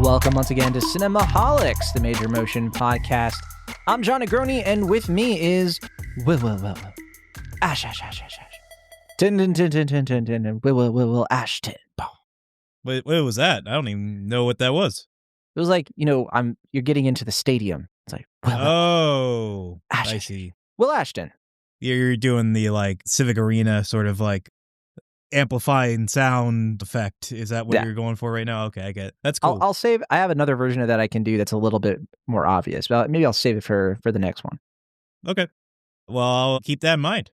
Welcome once again to Cinemaholics, the major motion podcast. I'm John Negroni, and with me is Will. Ash. Will Ashton. What was that? I don't even know what that was. It was like, you're getting into the stadium. It's like, I see. Will Ashton. You're doing the like Civic Arena sort of like amplifying sound effect. Is that what you're going for right now? Okay, I get it. That's cool. I'll save. I have another version of that I can do that's a little bit more obvious. But maybe I'll save it for the next one. Okay. Well, I'll keep that in mind.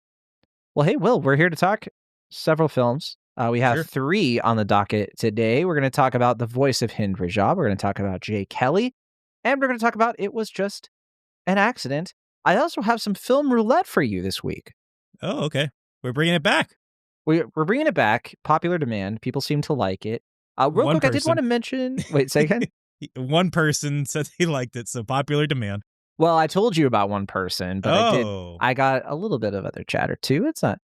Well, hey, Will, we're here to talk several films. We have 3 on the docket today. We're going to talk about The Voice of Hind Rajab. We're going to talk about Jay Kelly. And we're going to talk about It Was Just an Accident. I also have some film roulette for you this week. Oh, okay. We're bringing it back. We're bringing it back. Popular demand. People seem to like it. Real quick, I did want to mention... Wait, say again? One person said he liked it, so popular demand. Well, I told you about one person, but I got a little bit of other chatter too. It's not...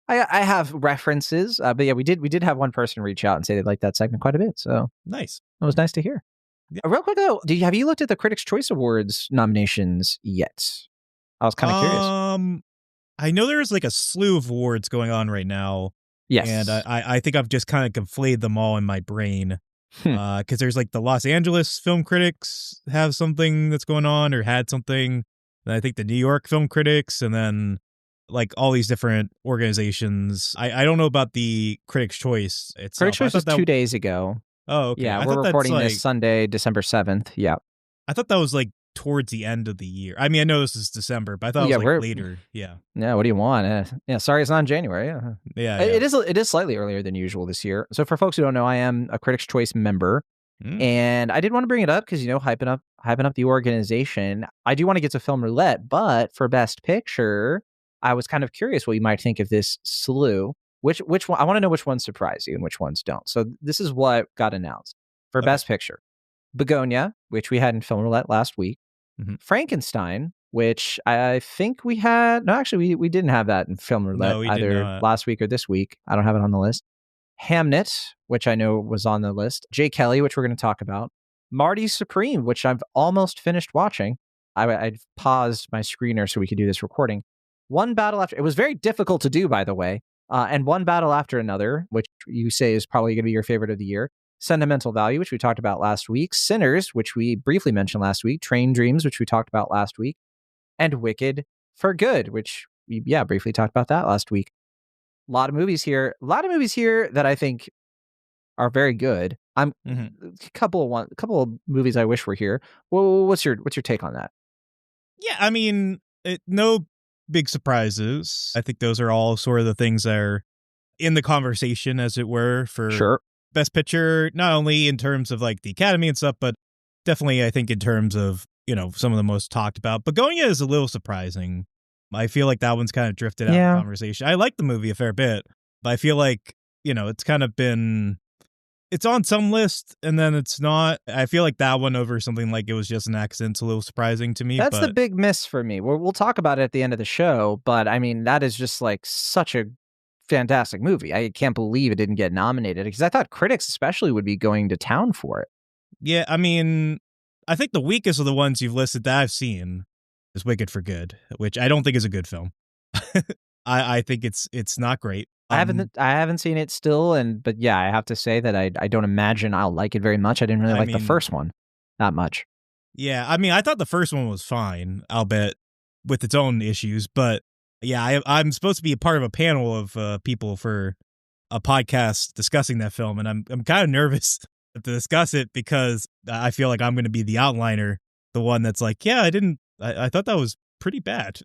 I have references, but yeah, we did have one person reach out and say they liked that segment quite a bit. So nice. It was nice to hear. Yeah. Real quick though, have you looked at the Critics' Choice Awards nominations yet? I was kind of curious. I know there's like a slew of awards going on right now. Yes. And I think I've just kind of conflated them all in my brain. Because there's like the Los Angeles Film Critics have something that's going on or had something. And I think the New York Film Critics, and then like all these different organizations. I don't know about the Critics' Choice itself. Critics' Choice was 2 days ago. Oh, okay. Yeah, we're recording this Sunday, December 7th. Yeah. I thought that was like towards the end of the year. I mean, I know this is December, but I thought it was like later. Yeah. Yeah, what do you want? Yeah, sorry it's not in January. Yeah. It is slightly earlier than usual this year. So for folks who don't know, I am a Critics' Choice member. And I did want to bring it up because, hyping up the organization. I do want to get to film roulette, but for Best Picture, I was kind of curious what you might think of this slew. Which one? I want to know which ones surprise you and which ones don't. So this is what got announced for Best Picture: Begonia, which we had in film roulette last week; Frankenstein, which I think we had. No, actually, we didn't have that in film roulette either last week or this week. I don't have it on the list. Hamnet, which I know was on the list; Jay Kelly, which we're going to talk about; Marty Supreme, which I've almost finished watching. I paused my screener so we could do this recording. One Battle After... It was very difficult to do, by the way. And One Battle After Another, which you say is probably going to be your favorite of the year. Sentimental Value, which we talked about last week. Sinners, which we briefly mentioned last week. Train Dreams, which we talked about last week. And Wicked for Good, which we briefly talked about that last week. A lot of movies here that I think are very good. A couple of movies I wish were here. Well, what's your take on that? Yeah, I mean, no big surprises. I think those are all sort of the things that are in the conversation, as it were, for Best Picture, not only in terms of like the Academy and stuff, but definitely I think in terms of, some of the most talked about. Begonia is a little surprising. I feel like that one's kind of drifted out of the conversation. I like the movie a fair bit, but I feel like, it's kind of been... It's on some list, and then it's not. I feel like that one over something like It Was Just an Accident's a little surprising to me. That's the big miss for me. We'll talk about it at the end of the show, but I mean, that is just like such a fantastic movie. I can't believe it didn't get nominated, because I thought critics especially would be going to town for it. Yeah, I mean, I think the weakest of the ones you've listed that I've seen is Wicked for Good, which I don't think is a good film. I think it's not great. I haven't seen it still, but yeah, I have to say that I don't imagine I'll like it very much. I didn't really like the first one that much. Yeah, I mean, I thought the first one was fine, albeit with its own issues. But yeah, I'm supposed to be a part of a panel of people for a podcast discussing that film, and I'm kind of nervous to discuss it because I feel like I'm going to be the outliner, the one that's like, yeah, I thought that was pretty bad.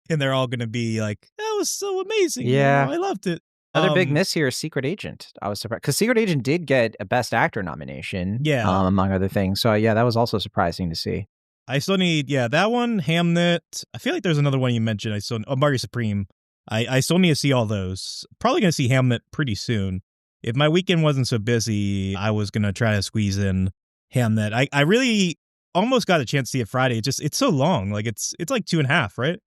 And they're all going to be like, that was so amazing. Yeah. I loved it. Other big miss here is Secret Agent. I was surprised because Secret Agent did get a Best Actor nomination. Yeah. Among other things. So yeah, that was also surprising to see. I still need, that one, Hamnet. I feel like there's another one you mentioned. Marty Supreme. I still need to see all those. Probably going to see Hamnet pretty soon. If my weekend wasn't so busy, I was going to try to squeeze in Hamnet. I really almost got a chance to see it Friday. It's so long. Like it's like 2.5, right?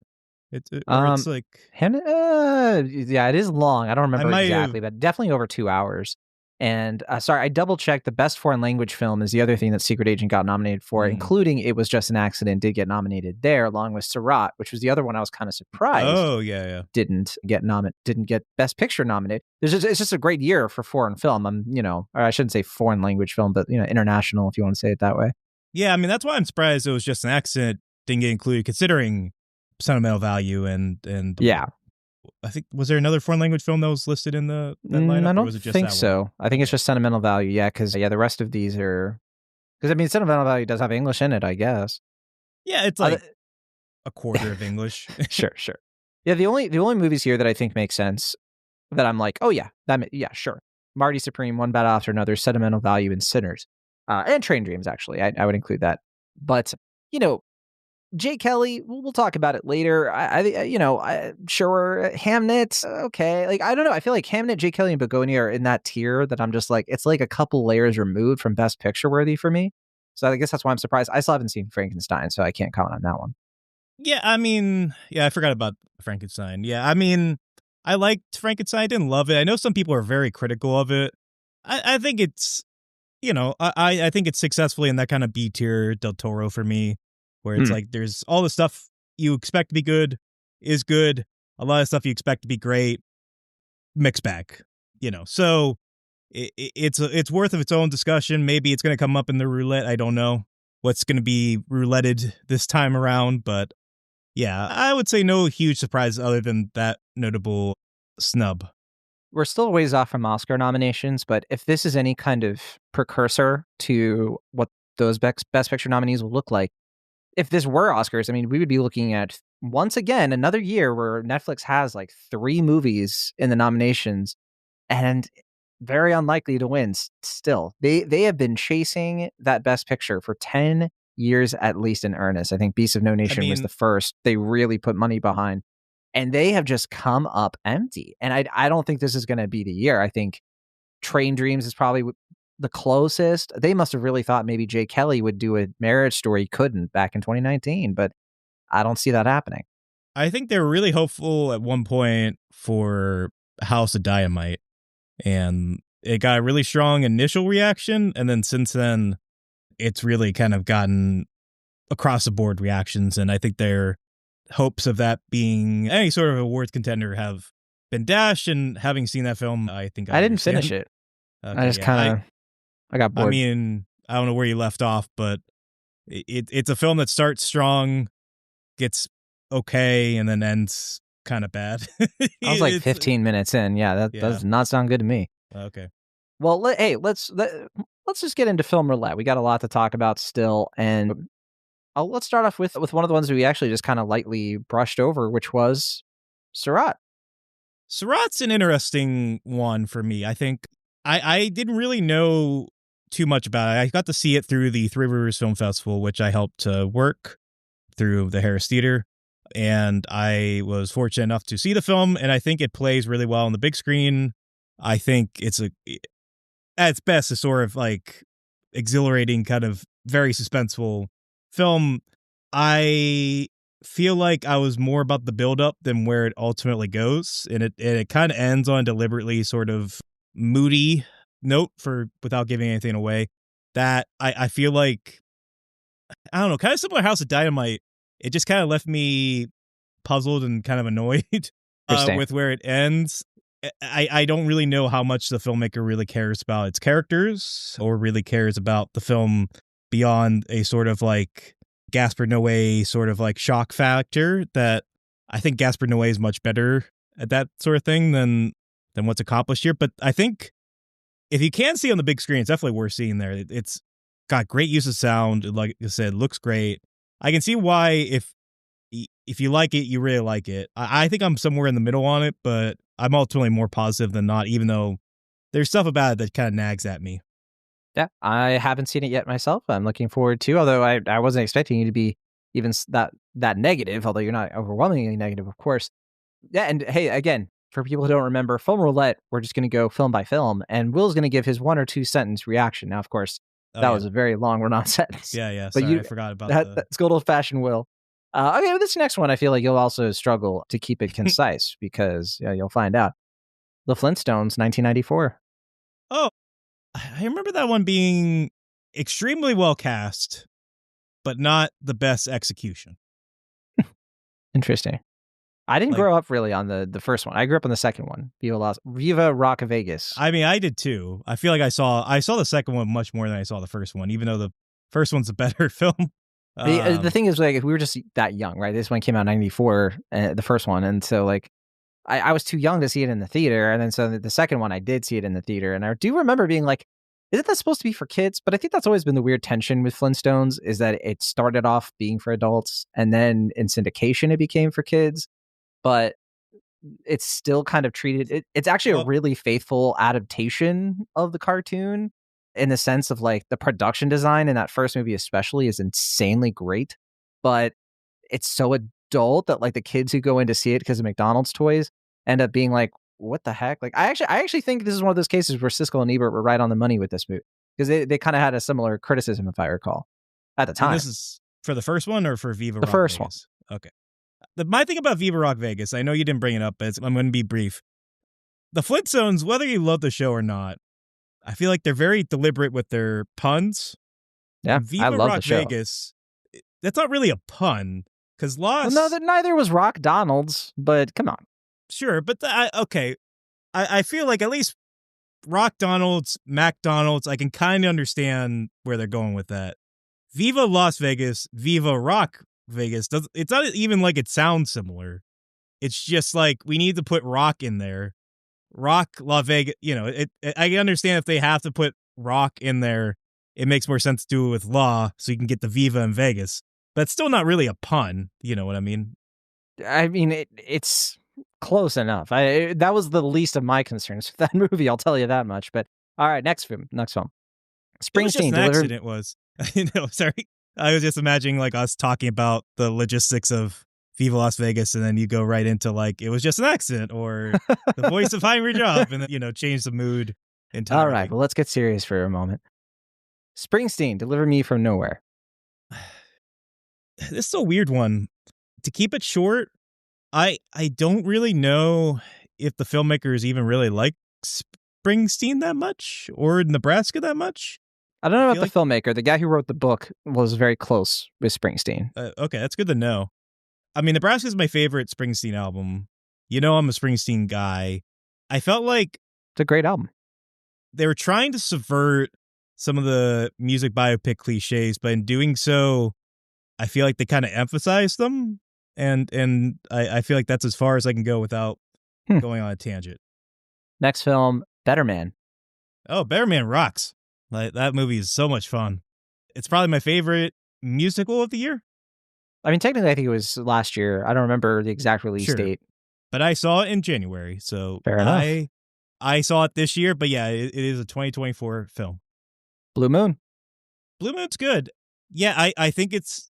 It's like yeah, it is long. I don't remember exactly, but definitely over 2 hours. And sorry, I double checked. The best foreign language film is the other thing that Secret Agent got nominated for, including It Was Just an Accident did get nominated there, along with Sirat, which was the other one I was kind of surprised. Oh, yeah. Didn't get Best Picture nominated. It's just a great year for foreign film. Or I shouldn't say foreign language film, but international, if you want to say it that way. Yeah, I mean, that's why I'm surprised It Was Just an Accident didn't get included, considering sentimental value and yeah. I think, was there another foreign language film that was listed in that lineup? I don't or was it just think that so. one? I think it's just sentimental value. Yeah, because the rest of these are sentimental value does have English in it, I guess. Yeah, it's like a quarter of English. Sure. Yeah, the only movies here that I think make sense that I'm like, oh yeah, sure. Marty Supreme, One Bad After Another, Sentimental Value, and Sinners, and Train Dreams. Actually, I would include that. But Jay Kelly, we'll talk about it later. Sure, Hamnet, okay. Like, I don't know. I feel like Hamnet, Jay Kelly, and Begonia are in that tier that I'm just like, it's like a couple layers removed from Best Picture worthy for me. So I guess that's why I'm surprised. I still haven't seen Frankenstein, so I can't comment on that one. Yeah, I mean, I forgot about Frankenstein. Yeah, I mean, I liked Frankenstein. I didn't love it. I know some people are very critical of it. I think it's, I think it's successfully in that kind of B tier Del Toro for me, where it's like there's all the stuff you expect to be good is good. A lot of stuff you expect to be great, mixed bag, So it's worth of its own discussion. Maybe it's going to come up in the roulette. I don't know what's going to be rouletted this time around, but yeah, I would say no huge surprises other than that notable snub. We're still a ways off from Oscar nominations, but if this is any kind of precursor to what those Best Picture nominees will look like, if this were Oscars, I mean, we would be looking at, once again, another year where Netflix has like 3 movies in the nominations and very unlikely to win still. They have been chasing that Best Picture for 10 years at least in earnest. I think Beast of No Nation was the first they really put money behind. And they have just come up empty. And I don't think this is going to be the year. I think Train Dreams is probably the closest. They must have really thought maybe Jay Kelly would do a Marriage Story. He couldn't back in 2019, but I don't see that happening. I think they were really hopeful at one point for House of Dynamite, and it got a really strong initial reaction. And then since then, it's really kind of gotten across the board reactions. And I think their hopes of that being any sort of awards contender have been dashed. And having seen that film, I think I didn't finish it. Okay, I just I got bored. I mean, I don't know where you left off, but it's a film that starts strong, gets okay, and then ends kind of bad. I was like 15 minutes in. Yeah, that does not sound good to me. Okay. Well, let's just get into Film Roulette. We got a lot to talk about still, and let's start off with one of the ones we actually just kind of lightly brushed over, which was Sirat. Sirat's an interesting one for me. I think I didn't really know too much about it. I got to see it through the Three Rivers Film Festival, which I helped to work through the Harris Theater. And I was fortunate enough to see the film, and I think it plays really well on the big screen. I think it's at its best a sort of like exhilarating, kind of very suspenseful film. I feel like I was more about the build-up than where it ultimately goes, and it kind of ends on a deliberately sort of moody note without giving anything away. That I feel like, I don't know, kind of similar to House of Dynamite. It just kind of left me puzzled and kind of annoyed with where it ends. I don't really know how much the filmmaker really cares about its characters or really cares about the film beyond a sort of like Gaspar Noé sort of like shock factor that I think Gaspar Noé is much better at that sort of thing than what's accomplished here. But I think if you can see on the big screen, it's definitely worth seeing there. It's got great use of sound. Like I said, looks great. I can see why if you like it, you really like it. I think I'm somewhere in the middle on it, but I'm ultimately more positive than not, even though there's stuff about it that kind of nags at me. Yeah, I haven't seen it yet myself. I'm looking forward to, although I wasn't expecting you to be even that negative, although you're not overwhelmingly negative, of course. Yeah, and hey, again, for people who don't remember, Film Roulette, we're just going to go film by film, and Will's going to give his 1 or 2 sentence reaction. Now, of course, that was a very long run-on sentence. Yeah, sorry, I forgot about that. That's good old-fashioned Will. Okay, with this next one, I feel like you'll also struggle to keep it concise because you'll find out. The Flintstones, 1994. Oh, I remember that one being extremely well cast, but not the best execution. Interesting. I didn't grow up really on the first one. I grew up on the second one, Viva Rock Vegas. I mean, I did too. I feel like I saw the second one much more than I saw the first one, even though the first one's a better film. The thing is, like, if we were just that young, right? This one came out in 94, the first one, and so like I was too young to see it in the theater, and then so the second one I did see it in the theater, and I do remember being like, isn't that supposed to be for kids? But I think that's always been the weird tension with Flintstones, is that it started off being for adults, and then in syndication it became for kids, but it's still kind of treated. It's actually a really faithful adaptation of the cartoon, in the sense of like the production design in that first movie especially is insanely great, but it's so adult that like the kids who go in to see it because of McDonald's toys end up being like, what the heck? Like I actually think this is one of those cases where Siskel and Ebert were right on the money with this movie, because they kind of had a similar criticism, if I recall, at the time. And this is for the first one or for Viva Rock Vegas? The first one. Okay. My thing about Viva Rock Vegas, I know you didn't bring it up, but I'm going to be brief. The Flintstones, whether you love the show or not, I feel like they're very deliberate with their puns. Yeah, Viva I love Rock the show. Vegas, that's not really a pun, because Lost... Well, no, neither was Rock Donald's, but come on. Sure, but okay. I feel like at least Rock Donald's, McDonald's, I can kind of understand where they're going with that. Viva Las Vegas, Viva Rock Vegas, it's not even like it sounds similar. It's just like we need to put rock in there. Rock La Vegas, I understand if they have to put rock in there, it makes more sense to do it with law so you can get the Viva in Vegas. But it's still not really a pun, you know what I mean? I mean, it's close enough. That was the least of my concerns with that movie, I'll tell you that much. But all right, next film. Springsteen delivered. It was. Sorry. I was just imagining like us talking about the logistics of Viva Las Vegas, and then you go right into like, it was just an accident, or the voice of Hind Rajab, and then, change the mood entirely. All right, well, let's get serious for a moment. Springsteen, Deliver Me From Nowhere. This is a weird one. To keep it short, I don't really know if the filmmakers even really like Springsteen that much, or Nebraska that much. I don't know about the filmmaker. The guy who wrote the book was very close with Springsteen. Okay, that's good to know. I mean, Nebraska is my favorite Springsteen album. I'm a Springsteen guy. I felt like it's a great album. They were trying to subvert some of the music biopic cliches, but in doing so, I feel like they kind of emphasized them. And I feel like that's as far as I can go without going on a tangent. Next film, Better Man. Oh, Better Man rocks. Like, that movie is so much fun. It's probably my favorite musical of the year. I mean, technically, I think it was last year. I don't remember the exact release date. But I saw it in January, so fair enough. I saw it this year, but yeah, it is a 2024 film. Blue Moon. Blue Moon's good. Yeah, I think it's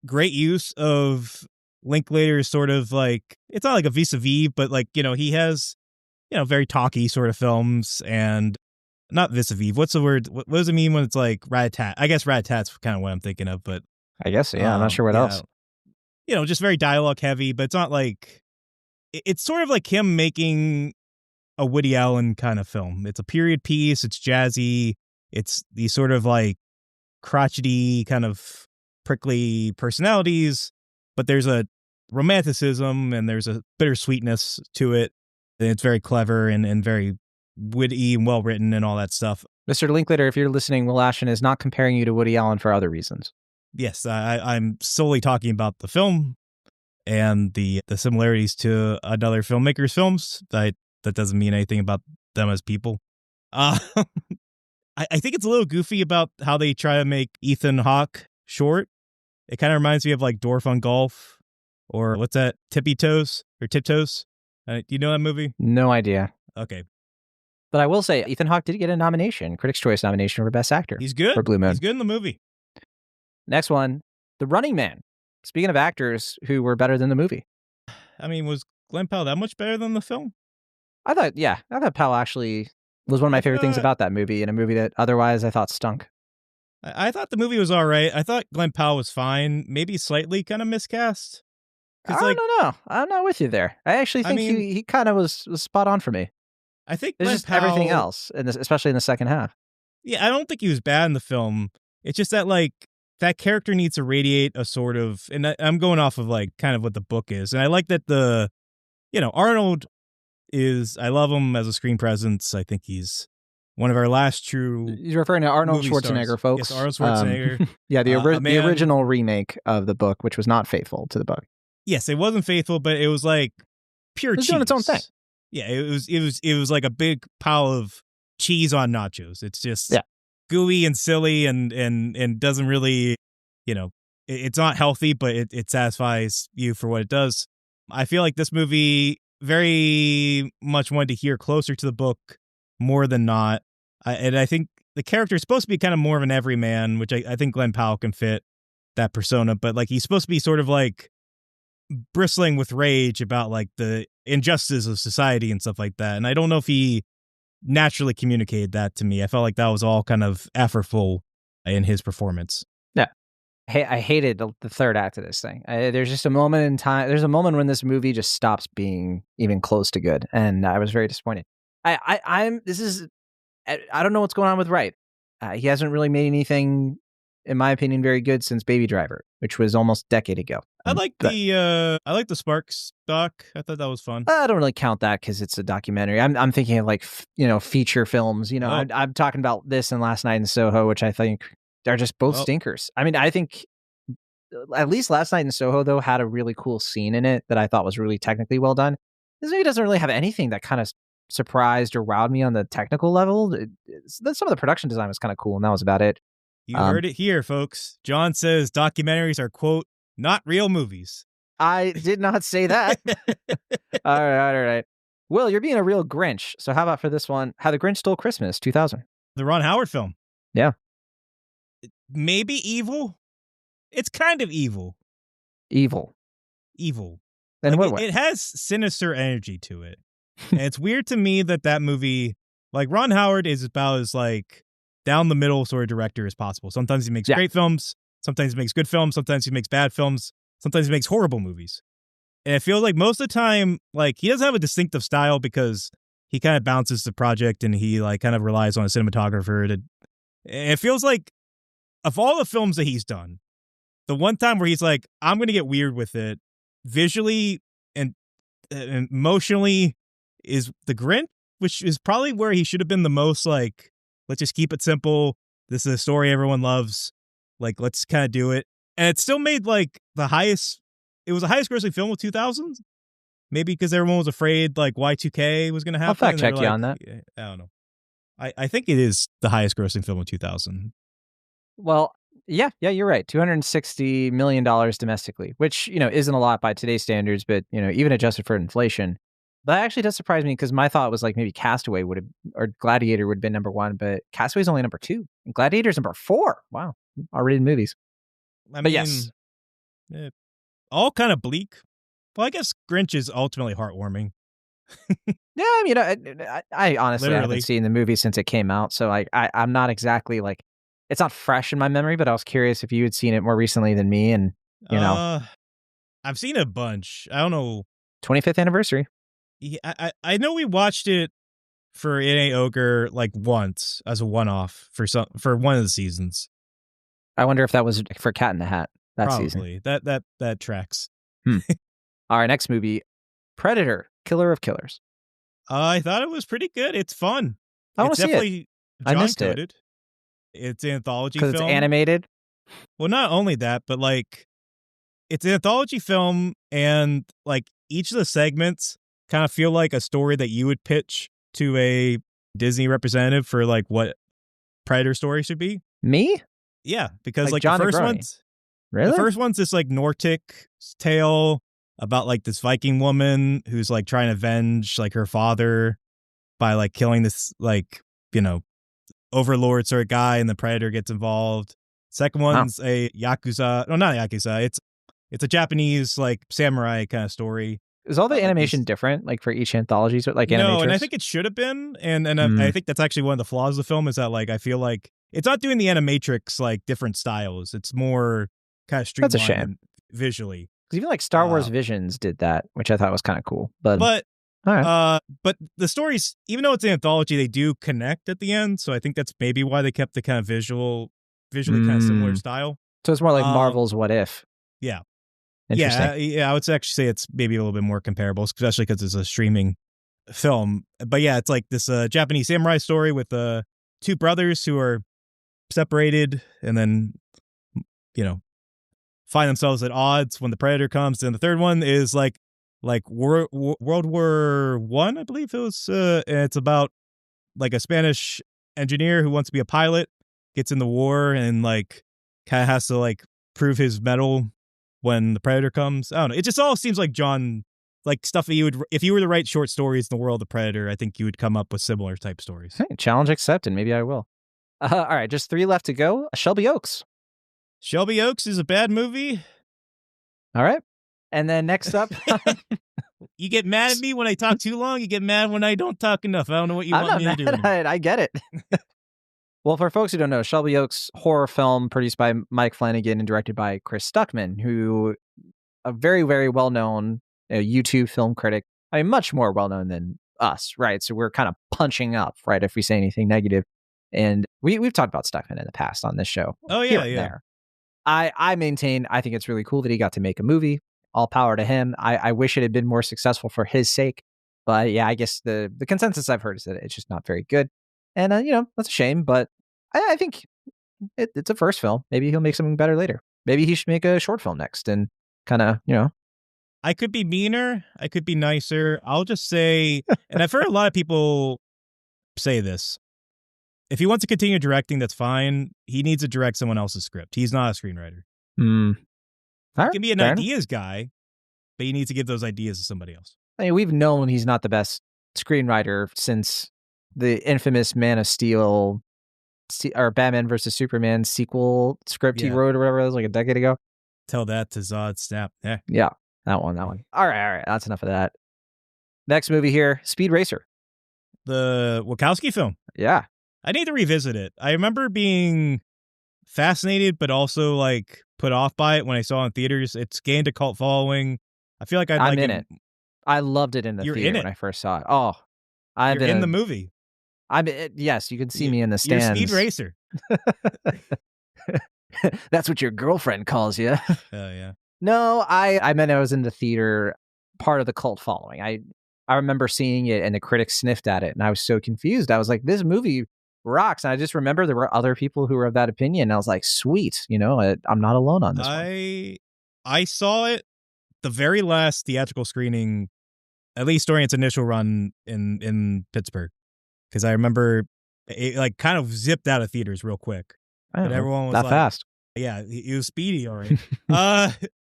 great use of Linklater's sort of like, it's not like a vis-a-vis, but like, he has, very talky sort of films, and not vis-a-vis. What's the word? What does it mean when it's like rat-a-tat? I guess rat-a-tat's kind of what I'm thinking of, but I guess so, yeah. I'm not sure what else. Just very dialogue heavy, but it's not like, it's sort of like him making a Woody Allen kind of film. It's a period piece. It's jazzy. It's these sort of like crotchety kind of prickly personalities, but there's a romanticism and there's a bittersweetness to it. And it's very clever and very witty and well written and all that stuff. Mr. Linklater, if you're listening, Will Ashton is not comparing you to Woody Allen for other reasons. Yes, I'm solely talking about the film and the similarities to another filmmaker's films. That doesn't mean anything about them as people. I think it's a little goofy about how they try to make Ethan Hawke short. It kind of reminds me of like Dorf on Golf, or what's that, Tippy Toes or Tiptoes? Do you know that movie? No idea. Okay. But I will say, Ethan Hawke did get a nomination, Critics' Choice nomination for Best Actor. He's good. For Blue Moon. He's good in the movie. Next one, The Running Man. Speaking of actors who were better than the movie. I mean, was Glenn Powell that much better than the film? I thought Powell actually was one of my favorite things about that movie, in a movie that otherwise I thought stunk. I thought the movie was all right. I thought Glenn Powell was fine, maybe slightly kind of miscast. I don't know. I'm not with you there. I actually think he kind of was spot on for me. I think it's just Powell, everything else, especially in the second half. Yeah, I don't think he was bad in the film. It's just that like that character needs to radiate a sort of, and I'm going off of like kind of what the book is, and I like that Arnold is, I love him as a screen presence. I think he's one of our last true. You're referring to Arnold Schwarzenegger, stars. folks. Yes, Arnold Schwarzenegger. Yeah, the original remake of the book, which was not faithful to the book. Yes, it wasn't faithful, but it was like pure cheese. It was doing its own thing. Yeah, it was like a big pile of cheese on nachos. It's just gooey and silly and doesn't really, it's not healthy, but it satisfies you for what it does. I feel like this movie very much wanted to hear closer to the book more than not. And I think the character is supposed to be kind of more of an everyman, which I think Glenn Powell can fit that persona, but like he's supposed to be sort of like bristling with rage about like the injustices of society and stuff like that. And I don't know if he naturally communicated that to me. I felt like that was all kind of effortful in his performance. Yeah. Hey, I hated the third act of this thing. There's just a moment in time. There's a moment when this movie just stops being even close to good, and I was very disappointed. I don't know what's going on with Wright. He hasn't really made anything, in my opinion, very good since Baby Driver, which was almost a decade ago. I like the Sparks doc. I thought that was fun. I don't really count that because it's a documentary. I'm thinking of like feature films. I'm talking about this and Last Night in Soho, which I think are just both stinkers. I mean, I think at least Last Night in Soho though had a really cool scene in it that I thought was really technically well done. This movie doesn't really have anything that kind of surprised or wowed me on the technical level. Some of the production design was kind of cool, and that was about it. You heard it here, folks. John says documentaries are, quote, not real movies. I did not say that. All right. Will, you're being a real Grinch. So how about for this one, How the Grinch Stole Christmas, 2000? The Ron Howard film. Yeah. Maybe evil? It's kind of evil. Evil. And what way? It has sinister energy to it. And it's weird to me that movie, like Ron Howard is about as like down the middle sort of director as possible. Sometimes he makes great films. Sometimes he makes good films. Sometimes he makes bad films. Sometimes he makes horrible movies. And it feels like most of the time, like he doesn't have a distinctive style because he kind of bounces the project and he like kind of relies on a cinematographer to. It feels like of all the films that he's done, the one time where he's like, I'm going to get weird with it visually and emotionally is The Grinch, which is probably where he should have been the most like, let's just keep it simple. This is a story everyone loves. Like, let's kind of do it. And it still made like it was the highest grossing film of 2000s. Maybe because everyone was afraid like Y2K was going to happen. I'll fact check you on that. I don't know. I think it is the highest grossing film of 2000. Well, yeah, you're right. $260 million domestically, which, isn't a lot by today's standards, but, even adjusted for inflation. That actually does surprise me because my thought was like maybe Castaway or Gladiator would have been number one, but Castaway's only number 2. And Gladiator's number 4. Wow. R-rated movies. But yes. All kind of bleak. Well, I guess Grinch is ultimately heartwarming. Yeah, I mean, I honestly haven't seen the movie since it came out, so I'm not exactly like, it's not fresh in my memory, but I was curious if you had seen it more recently than me, and I've seen a bunch. I don't know. 25th anniversary. Yeah, I know we watched it for N.A. Ogre like once as a one-off for one of the seasons. I wonder if that was for Cat in the Hat Probably. season. That tracks. All right, next movie, Predator, Killer of Killers. I thought it was pretty good. It's fun. I want to see it. I missed it. It's an anthology film. Because it's animated? Well, not only that, but like it's an anthology film and like each of the segments kind of feel like a story that you would pitch to a Disney representative for like what Predator story should be. Me? Yeah, because like John the first Negroni. one's Really? The first one's this like Nordic tale about like this Viking woman who's like trying to avenge like her father by like killing this like, overlord sort of guy, and the Predator gets involved. Second one's a Yakuza. No, not a Yakuza. It's a Japanese like samurai kind of story. Is all the animation different, like for each anthology? So like Animatrix? No, and I think it should have been. And I think that's actually one of the flaws of the film is that like I feel like it's not doing the Animatrix like different styles. It's more kind of streamlined. That's a shame. Visually. Because even like Star Wars Visions did that, which I thought was kind of cool. But All right. But the stories, even though it's an anthology, they do connect at the end. So I think that's maybe why they kept the kind of visually kind of similar style. So it's more like Marvel's What If. Yeah. Interesting. Yeah, I would actually say it's maybe a little bit more comparable, especially because it's a streaming film. But yeah, it's like this Japanese samurai story with two brothers who are separated and then, find themselves at odds when the predator comes. And the third one is like World War I believe it was. And it's about like a Spanish engineer who wants to be a pilot, gets in the war and like kind of has to like prove his mettle when the predator comes. I don't know. It just all seems like Jon, like stuff that you would, if you were to write short stories in the world of Predator, I think you would come up with similar type stories. Hey, challenge accepted. Maybe I will. All right, just 3 left to go. Shelby Oaks. Shelby Oaks is a bad movie. All right. And then next up. You get mad at me when I talk too long. You get mad when I don't talk enough. I don't know what you want me to do. I get it. Well, for folks who don't know, Shelby Oaks, horror film produced by Mike Flanagan and directed by Chris Stuckman, who a very, very well-known YouTube film critic. I mean, much more well-known than us, right? So we're kind of punching up, right, if we say anything negative. And we've talked about Stuckman in the past on this show. Oh, yeah, yeah. There. I maintain, I think it's really cool that he got to make a movie. All power to him. I wish it had been more successful for his sake. But yeah, I guess the consensus I've heard is that it's just not very good. And, that's a shame. But I think it's a first film. Maybe he'll make something better later. Maybe he should make a short film next and kind of, I could be meaner. I could be nicer. I'll just say, and I've heard a lot of people say this. If he wants to continue directing, that's fine. He needs to direct someone else's script. He's not a screenwriter. He can be an ideas guy, but he needs to give those ideas to somebody else. I mean, we've known he's not the best screenwriter since the infamous Man of Steel or Batman versus Superman sequel script he wrote or whatever it was like a decade ago. Tell that to Zod Snap. Yeah, that one. All right. That's enough of that. Next movie here, Speed Racer. The Wachowski film. Yeah. I need to revisit it. I remember being fascinated, but also like put off by it when I saw it in theaters. It's gained a cult following. I feel like I'm in it. I loved it in the theater when I first saw it. Oh, you're in the movie. Yes, you can see me in the stands. You're Speed Racer. That's what your girlfriend calls you. Oh, yeah. No, I meant I was in the theater, part of the cult following. I remember seeing it and the critics sniffed at it and I was so confused. I was like, this movie rocks. And I just remember there were other people who were of that opinion. And I was like, sweet, I'm not alone on this one. I saw it the very last theatrical screening, at least during its initial run in Pittsburgh. Because I remember it like kind of zipped out of theaters real quick. But everyone was that like, fast. Yeah, he was speedy, all right.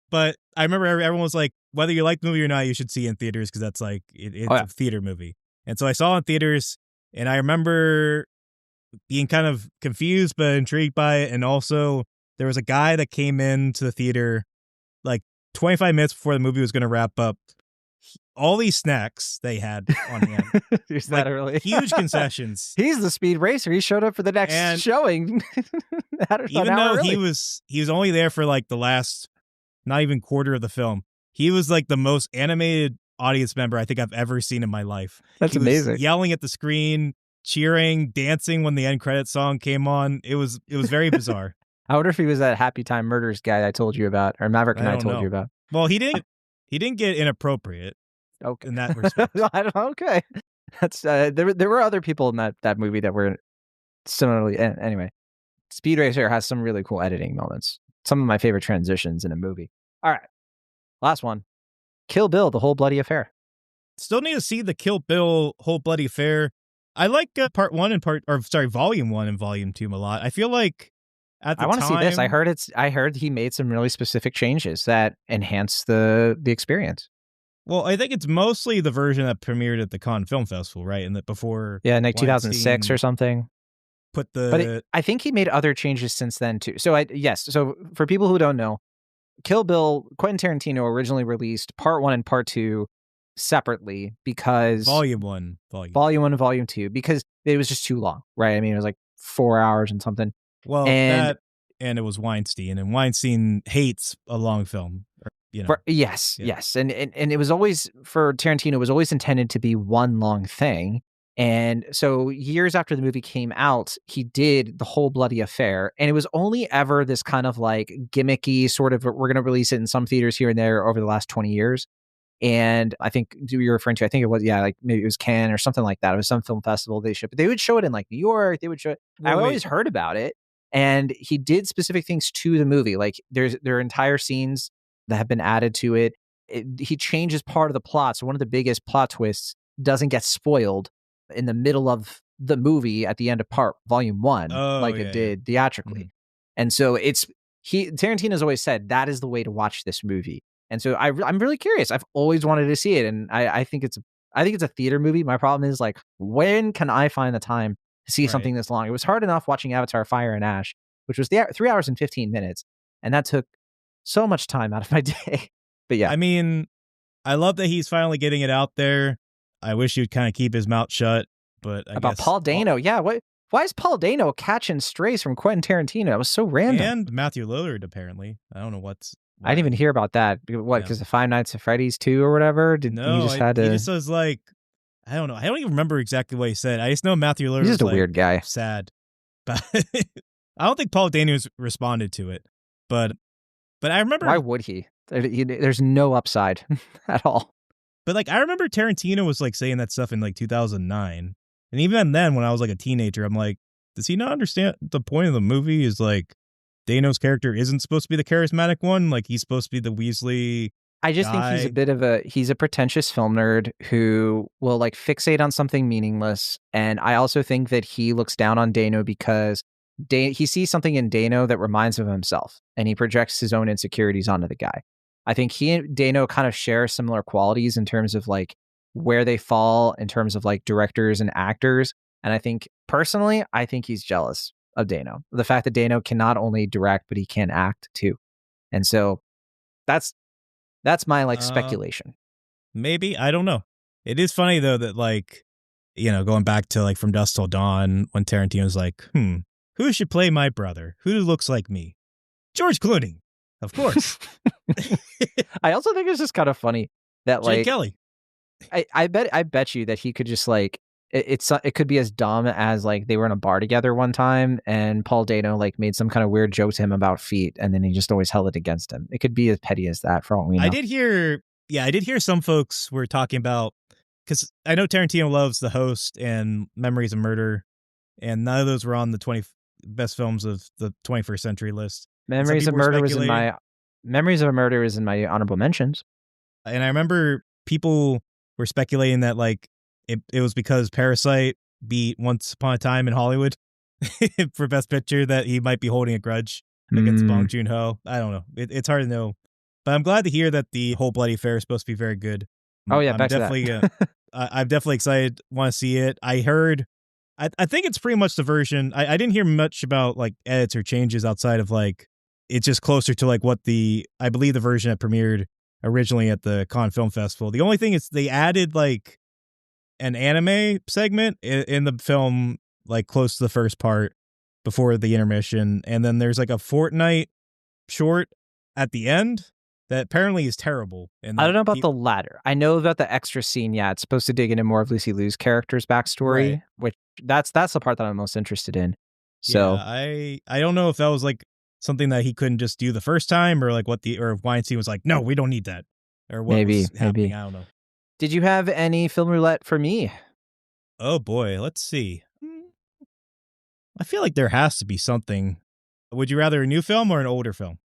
But I remember everyone was like, whether you like the movie or not, you should see it in theaters because that's like, it's a theater movie. And so I saw it in theaters and I remember being kind of confused but intrigued by it. And also there was a guy that came into the theater like 25 minutes before the movie was going to wrap up. All these snacks they had on hand. Is that really huge concessions? He's the Speed Racer. He showed up for the next showing. Even though he was only there for like the last not even quarter of the film. He was like the most animated audience member I think I've ever seen in my life. That's amazing. Yelling at the screen, cheering, dancing when the end credits song came on. It was very bizarre. I wonder if he was that Happy Time Murders guy I told you about, or Maverick and I told you about. Well, he didn't get inappropriate. Okay. In that respect. Okay. That's there were other people in that movie that were similarly anyway. Speed Racer has some really cool editing moments. Some of my favorite transitions in a movie. All right. Last one. Kill Bill, The Whole Bloody Affair. Still need to see the Kill Bill Whole Bloody Affair. I like Volume 1 and Volume 2 a lot. I feel like at the time... I want to see this. I heard he made some really specific changes that enhance the experience. Well, I think it's mostly the version that premiered at the Cannes Film Festival, right? And that before... Yeah, in like 2006 or something. But I think he made other changes since then, too. So, So for people who don't know, Kill Bill, Quentin Tarantino originally released Part 1 and Part 2 separately because... Volume 1 and Volume 2, because it was just too long, right? I mean, it was like 4 hours and something. Well, and it was Weinstein, and Weinstein hates a long film. Yes. And it was always, for Tarantino, it was always intended to be one long thing. And so years after the movie came out, he did The Whole Bloody Affair. And it was only ever this kind of like gimmicky sort of, we're going to release it in some theaters here and there over the last 20 years. And I think you're referring to, I think it was, like maybe it was Cannes or something like that. It was some film festival they would show it in like New York. They would show it. I always heard about it. And he did specific things to the movie. Like there are entire scenes that have been added to it. He changes part of the plot. So one of the biggest plot twists doesn't get spoiled in the middle of the movie at the end of volume 1, it did theatrically. Mm-hmm. And so Tarantino's always said that is the way to watch this movie. And so I'm really curious. I've always wanted to see it. And I think it's a theater movie. My problem is like, when can I find the time to see something this long? It was hard enough watching Avatar Fire and Ash, which was 3 hours and 15 minutes. And that took so much time out of my day. But yeah. I mean, I love that he's finally getting it out there. I wish he'd kind of keep his mouth shut, but I about guess Paul Dano. Yeah. Why is Paul Dano catching strays from Quentin Tarantino? That was so random. And Matthew Lillard, apparently. I don't know why. I didn't even hear about that. What, because of Five Nights at Freddy's 2 or whatever? He just was like, I don't know. I don't even remember exactly what he said. I just know Matthew Lillard was just a weird guy. Sad. But I don't think Paul Dano's responded to it. But I remember... Why would he? There's no upside at all. But like, I remember Tarantino was like saying that stuff in like 2009. And even then, when I was like a teenager, I'm like, does he not understand the point of the movie is like, Dano's character isn't supposed to be the charismatic one? Like, he's supposed to be the Weasley I just guy. think he's a pretentious film nerd who will like fixate on something meaningless. And I also think that he looks down on Dano because he sees something in Dano that reminds him of himself, and he projects his own insecurities onto the guy. I think he and Dano kind of share similar qualities in terms of like where they fall in terms of like directors and actors. And I think personally, he's jealous of Dano. The fact that Dano can not only direct, but he can act too. And so that's my like speculation. Maybe. I don't know. It is funny though that like, going back to like From Dusk Till Dawn, when Tarantino's like, who should play my brother? Who looks like me? George Clooney. Of course. I also think it's just kind of funny that like Jake Kelly. I bet you that he could just like it could be as dumb as like they were in a bar together one time and Paul Dano like made some kind of weird joke to him about feet, and then he just always held it against him. It could be as petty as that for all we know. I did hear some folks were talking about, because I know Tarantino loves The Host and Memories of Murder, and none of those were on the 20 best films of the 21st century list. Memories of Murder is in my honorable mentions. And I remember people were speculating that like it was because Parasite beat Once Upon a Time in Hollywood for Best Picture that he might be holding a grudge against Bong Joon-ho. I don't know. It's hard to know. But I'm glad to hear that The Whole Bloody Affair is supposed to be very good. Oh yeah, I'm back definitely to that. I'm definitely excited, want to see it. I heard I think it's pretty much the version. I didn't hear much about like edits or changes outside of like it's just closer to like what I believe the version that premiered originally at the Cannes Film Festival. The only thing is they added like an anime segment in the film, like close to the first part before the intermission. And then there's like a Fortnite short at the end that apparently is terrible. And I don't know about the latter. I know about the extra scene. Yeah, it's supposed to dig into more of Lucy Liu's character's backstory, which that's the part that I'm most interested in. So yeah, I don't know if that was like something that he couldn't just do the first time, or like or if Weinstein was like, no, we don't need that, or what was happening. I don't know. Did you have any film roulette for me? Oh boy, let's see. I feel like there has to be something. Would you rather a new film or an older film?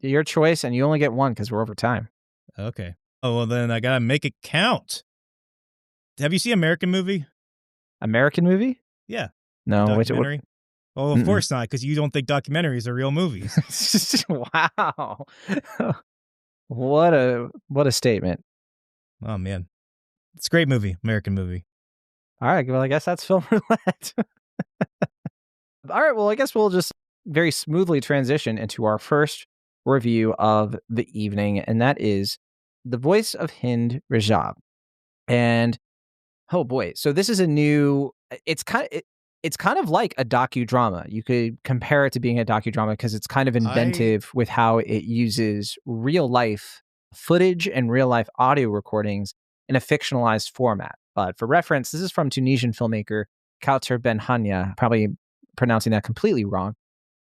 Your choice, and you only get one because we're over time. Okay. Oh, well then I gotta make it count. Have you seen American Movie? American Movie? Yeah. No. Documentary? Well, of course not, because you don't think documentaries are real movies. Wow. What a statement. Oh, man. It's a great movie, American Movie. All right. Well, I guess that's film roulette. All right. Well, I guess we'll just very smoothly transition into our first review of the evening, and that is The Voice of Hind Rajab. And oh boy, so this is a new. It's kind of It's kind of like a docudrama. You could compare it to being a docudrama because it's kind of inventive with how it uses real life footage and real life audio recordings in a fictionalized format. But for reference, this is from Tunisian filmmaker Kaouther Ben Hania, probably pronouncing that completely wrong.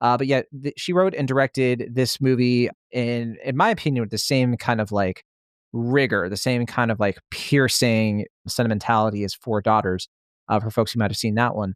But yeah, she wrote and directed this movie in my opinion, with the same kind of like rigor, the same kind of like piercing sentimentality as Four Daughters, for folks who might have seen that one.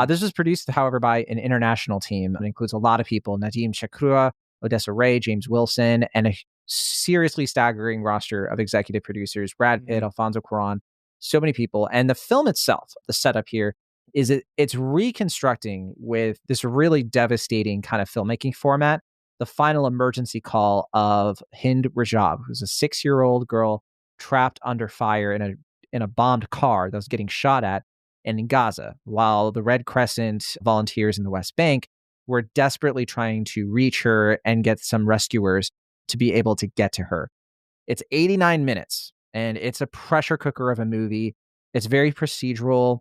This was produced, however, by an international team. It includes a lot of people: Nadim Shakrua, Odessa Ray, James Wilson, and a seriously staggering roster of executive producers: Brad Pitt, Alfonso Cuarón, so many people. And the film itself, the setup here, is it's reconstructing with this really devastating kind of filmmaking format the final emergency call of Hind Rajab, who's a 6-year-old girl trapped under fire in a bombed car that was getting shot at in Gaza, while the Red Crescent volunteers in the West Bank were desperately trying to reach her and get some rescuers to be able to get to her. It's 89 minutes, and it's a pressure cooker of a movie. It's very procedural.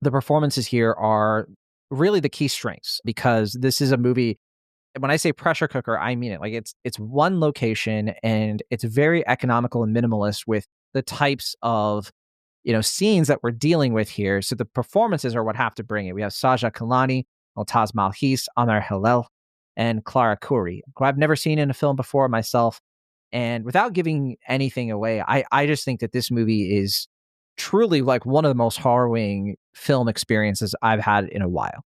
The performances here are really the key strengths, because this is a movie. When I say pressure cooker, I mean it. Like it's one location, and it's very economical and minimalist with the types of scenes that we're dealing with here. So the performances are what have to bring it. We have Saja Kalani, Multaz Malhis, Amar Hillel, and Clara Khoury, who I've never seen in a film before myself. And without giving anything away, I just think that this movie is truly like one of the most harrowing film experiences I've had in a while.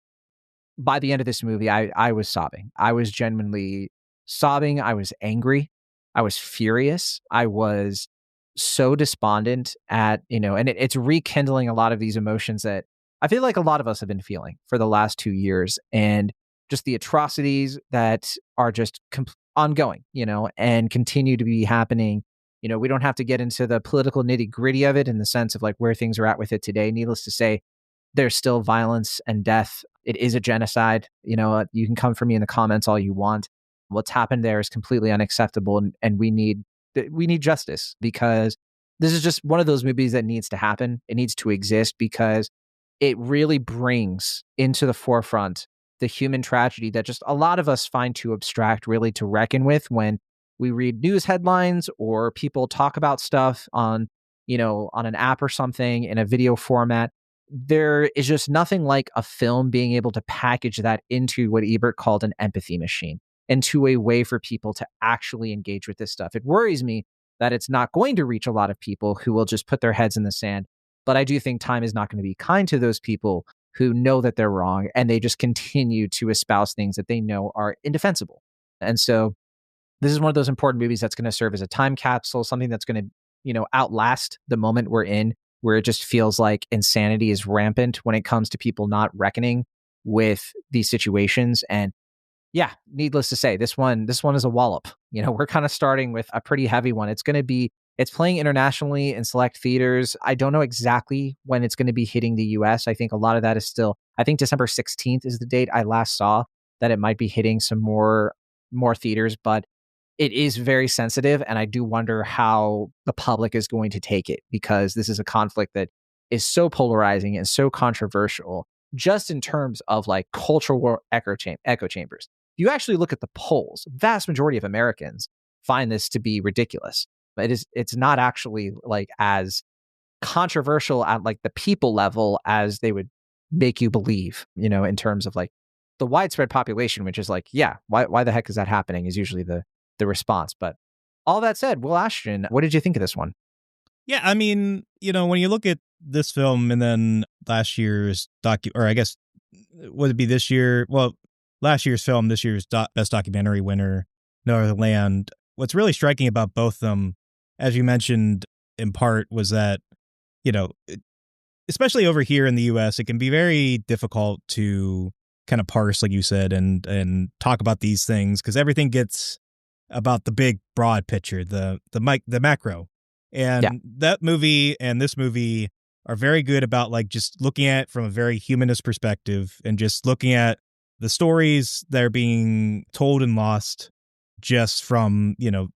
By the end of this movie, I was sobbing. I was genuinely sobbing. I was angry. I was furious. I was so despondent at, and it's rekindling a lot of these emotions that I feel like a lot of us have been feeling for the last 2 years, and just the atrocities that are just ongoing, and continue to be happening. We don't have to get into the political nitty gritty of it in the sense of like where things are at with it today. Needless to say, there's still violence and death. It is a genocide. You can come for me in the comments all you want. What's happened there is completely unacceptable, and we need justice, because this is just one of those movies that needs to happen. It needs to exist because it really brings into the forefront the human tragedy that just a lot of us find too abstract really to reckon with when we read news headlines or people talk about stuff on an app or something in a video format. There is just nothing like a film being able to package that into what Ebert called an empathy machine, into a way for people to actually engage with this stuff. It worries me that it's not going to reach a lot of people who will just put their heads in the sand. But I do think time is not going to be kind to those people who know that they're wrong, and they just continue to espouse things that they know are indefensible. And so this is one of those important movies that's going to serve as a time capsule, something that's going to, outlast the moment we're in, where it just feels like insanity is rampant when it comes to people not reckoning with these situations. And yeah, needless to say, this one is a wallop. We're kind of starting with a pretty heavy one. It's playing internationally in select theaters. I don't know exactly when it's going to be hitting the US. I think a lot of that is still, I think December 16th is the date I last saw that it might be hitting some more theaters, but it is very sensitive, and I do wonder how the public is going to take it, because this is a conflict that is so polarizing and so controversial, just in terms of like cultural echo chambers. If you actually look at the polls, vast majority of Americans find this to be ridiculous. But it's not actually like as controversial at like the people level as they would make you believe, in terms of like the widespread population, which is like, yeah, why the heck is that happening, is usually the response. But all that said, Will Ashton, what did you think of this one? Yeah, I mean, when you look at this film and then last year's or I guess would it be this year? Well, last year's film, this year's best documentary winner, No Other Land. What's really striking about both of them, as you mentioned in part, was that, especially over here in the US, it can be very difficult to kind of parse, like you said, and talk about these things, because everything gets about the big broad picture, the macro. And that movie and this movie are very good about like just looking at it from a very humanist perspective, and just looking at the stories that are being told and lost just from,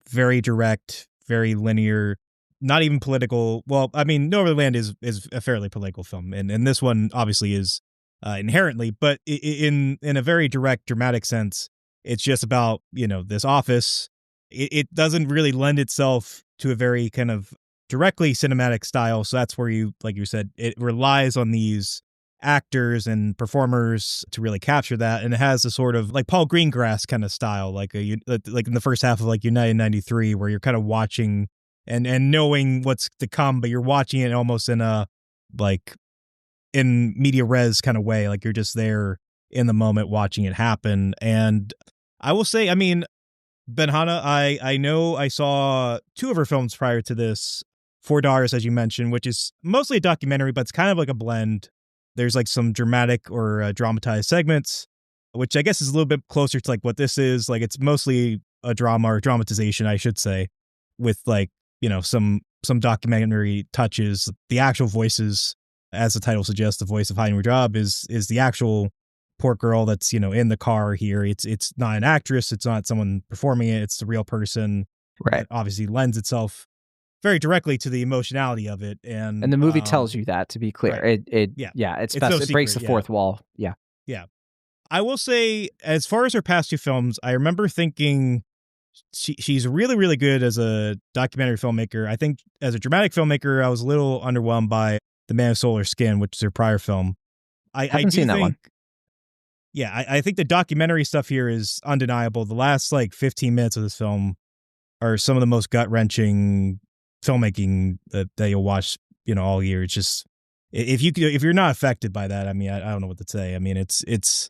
very direct, very linear, not even political. Well, I mean, No Other Land is a fairly political film. And this one obviously is inherently, but in a very direct, dramatic sense, it's just about, this office. It doesn't really lend itself to a very kind of directly cinematic style. So that's where like you said, it relies on these actors and performers to really capture that. And it has a sort of like Paul Greengrass kind of style, like in the first half of like United 93, where you're kind of watching and knowing what's to come, but you're watching it almost in a like in media res kind of way. Like you're just there in the moment watching it happen. And I will say, I mean, Ben Hania, I know I saw two of her films prior to this, Four Daughters, as you mentioned, which is mostly a documentary, but it's kind of like a blend. There's like some dramatic or dramatized segments, which I guess is a little bit closer to like what this is. Like it's mostly a drama or dramatization, I should say, with like, some documentary touches. The actual voices, as the title suggests, the voice of Hind Rajab is the actual poor girl that's, in the car here. It's not an actress. It's not someone performing it. It's the real person. Right. That obviously lends itself very directly to the emotionality of it. And the movie tells you that, to be clear. Right. It's best. No, it breaks the fourth wall. Yeah. Yeah. I will say, as far as her past two films, I remember thinking she's really, really good as a documentary filmmaker. I think as a dramatic filmmaker, I was a little underwhelmed by The Man of Solar Skin, which is her prior film. I haven't seen that one. Yeah, I think the documentary stuff here is undeniable. The last like 15 minutes of this film are some of the most gut-wrenching filmmaking that you'll watch, all year. It's just, if you're not affected by that, I mean, I don't know what to say. I mean, it's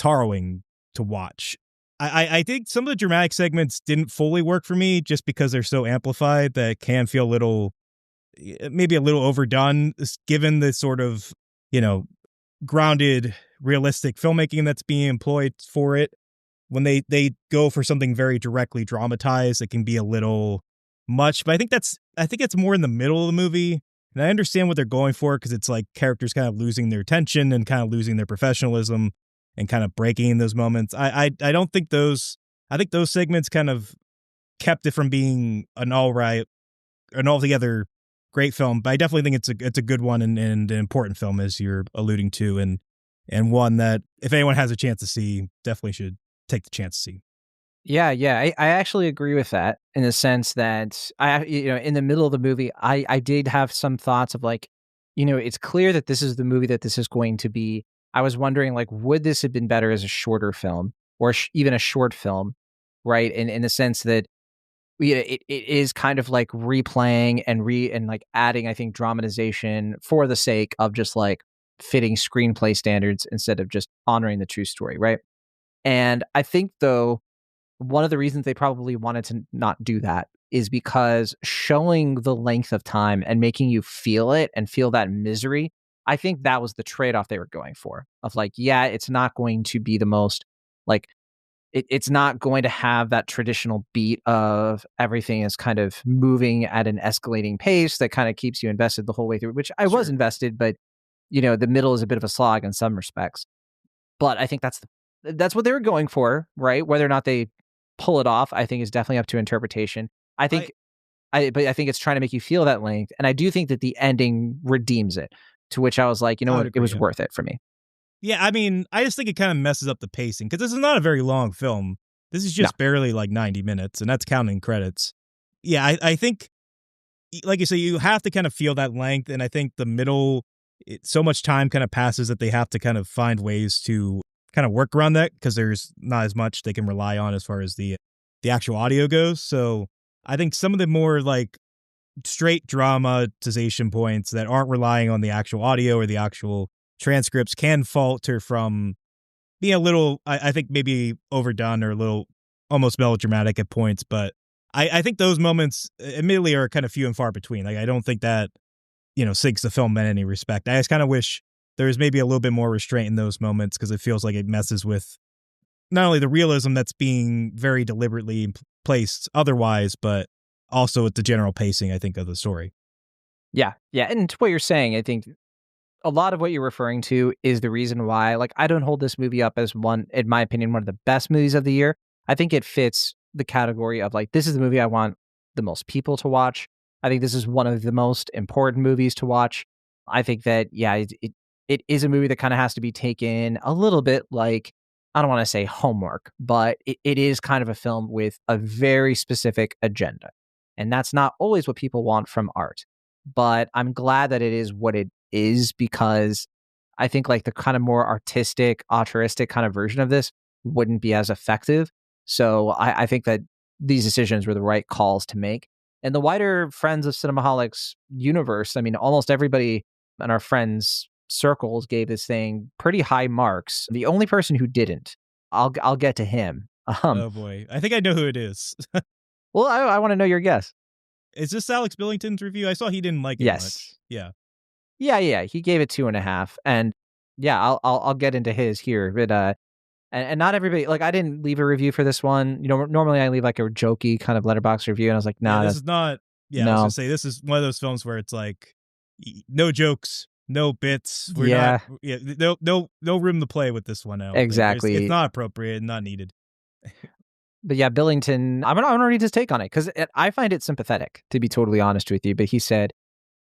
harrowing to watch. I think some of the dramatic segments didn't fully work for me just because they're so amplified that it can feel maybe a little overdone, given the sort of, grounded, realistic filmmaking that's being employed for it. When they go for something very directly dramatized, it can be a little much. But I think it's more in the middle of the movie. And I understand what they're going for, because it's like characters kind of losing their tension and kind of losing their professionalism and kind of breaking in those moments. I don't think those segments kind of kept it from being an altogether great film. But I definitely think it's a good one and an important film, as you're alluding to, and one that if anyone has a chance to see, definitely should take the chance to see. Yeah, I actually agree with that, in the sense that in the middle of the movie, I did have some thoughts of like, it's clear that this is the movie that this is going to be. I was wondering, like, would this have been better as a shorter film, or even a short film, right? In the sense that it is kind of like replaying and like adding, I think, dramatization for the sake of just like fitting screenplay standards instead of just honoring the true story, right? And I think, though, one of the reasons they probably wanted to not do that is because showing the length of time and making you feel it and feel that misery, I think that was the trade-off they were going for. Of like, yeah, it's not going to be the most, like, it's not going to have that traditional beat of everything is kind of moving at an escalating pace that kind of keeps you invested the whole way through, which I was invested, but, the middle is a bit of a slog in some respects. But I think that's what they were going for, right? Whether or not they pull it off, I think, is definitely up to interpretation. I think it's trying to make you feel that length, and I do think that the ending redeems it. To which I was like, what, it was worth it for me. Yeah, I mean, I just think it kind of messes up the pacing, because this is not a very long film. This is just barely like 90 minutes, and that's counting credits. Yeah, I think, like you say, you have to kind of feel that length, and I think the middle, so much time kind of passes that they have to kind of find ways to kind of work around that, because there's not as much they can rely on as far as the actual audio goes. So I think some of the more like straight dramatization points that aren't relying on the actual audio or the actual transcripts can falter from being a little, I think, maybe overdone or a little almost melodramatic at points. But I think those moments admittedly are kind of few and far between. Like, I don't think that, sinks the film in any respect. I just kind of wish there was maybe a little bit more restraint in those moments, because it feels like it messes with not only the realism that's being very deliberately placed otherwise, but also with the general pacing, I think, of the story. Yeah. And to what you're saying, I think a lot of what you're referring to is the reason why, like, I don't hold this movie up as one, in my opinion, one of the best movies of the year. I think it fits the category of like, this is the movie I want the most people to watch. I think this is one of the most important movies to watch. I think that, it it is a movie that kind of has to be taken a little bit like, I don't want to say homework, but it is kind of a film with a very specific agenda. And that's not always what people want from art. But I'm glad that it is what it is, because I think like the kind of more artistic, altruistic kind of version of this wouldn't be as effective. So I think that these decisions were the right calls to make. And the wider Friends of Cinemaholics universe, I mean, almost everybody in our friends' circles gave this thing pretty high marks. The only person who didn't, I'll get to him. Oh boy, I think I know who it is. Well, I want to know your guess. Is this Alex Billington's review? I saw he didn't like it much. Yeah. Yeah. He gave it 2.5, and yeah, I'll get into his here. But and not everybody, like, I didn't leave a review for this one. You know, normally I leave like a jokey kind of letterbox review, and I was like, nah, this is not. Yeah, no. I was gonna say this is one of those films where it's like no jokes, no bits. We're not. Yeah, no room to play with this one. Exactly. It's not appropriate, not needed. But yeah, Billington, I'm gonna read his take on it, because I find it sympathetic, to be totally honest with you. But he said,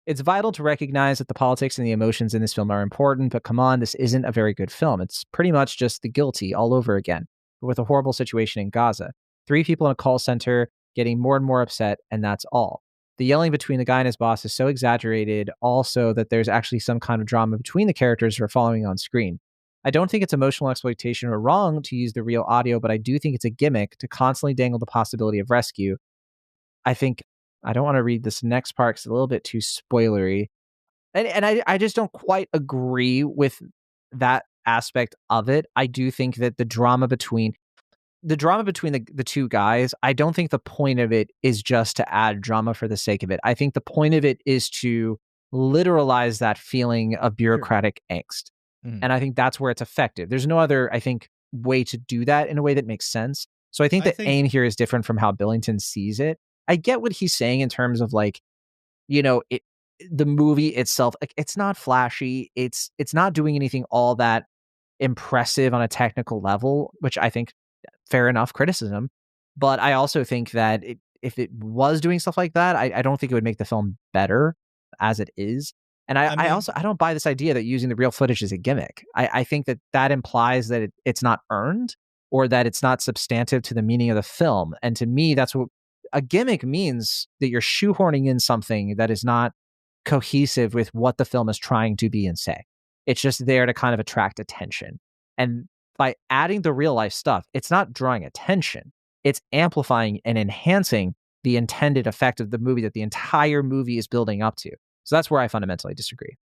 it's vital to recognize that the politics and the emotions in this film are important, but come on, this isn't a very good film. It's pretty much just The Guilty all over again, but with a horrible situation in Gaza. 3 people in a call center getting more and more upset, and that's all. The yelling between the guy and his boss is so exaggerated also that there's actually some kind of drama between the characters who are following on screen. I don't think it's emotional exploitation or wrong to use the real audio, but I do think it's a gimmick to constantly dangle the possibility of rescue. I don't want to read this next part because it's a little bit too spoilery. And I just don't quite agree with that aspect of it. I do think that the drama between the two guys, I don't think the point of it is just to add drama for the sake of it. I think the point of it is to literalize that feeling of bureaucratic angst. And I think that's where it's effective. There's no other, I think, way to do that in a way that makes sense. So I think that aim here is different from how Billington sees it. I get what he's saying in terms of like, you know, the movie itself, like, it's not flashy. It's not doing anything all that impressive on a technical level, which I think fair enough criticism. But I also think that if it was doing stuff like that, I don't think it would make the film better as it is. And I don't buy this idea that using the real footage is a gimmick. I think that implies that it's not earned, or that it's not substantive to the meaning of the film. And to me, that's what a gimmick means, that you're shoehorning in something that is not cohesive with what the film is trying to be and say. It's just there to kind of attract attention. And by adding the real life stuff, it's not drawing attention. It's amplifying and enhancing the intended effect of the movie that the entire movie is building up to. So that's where I fundamentally disagree.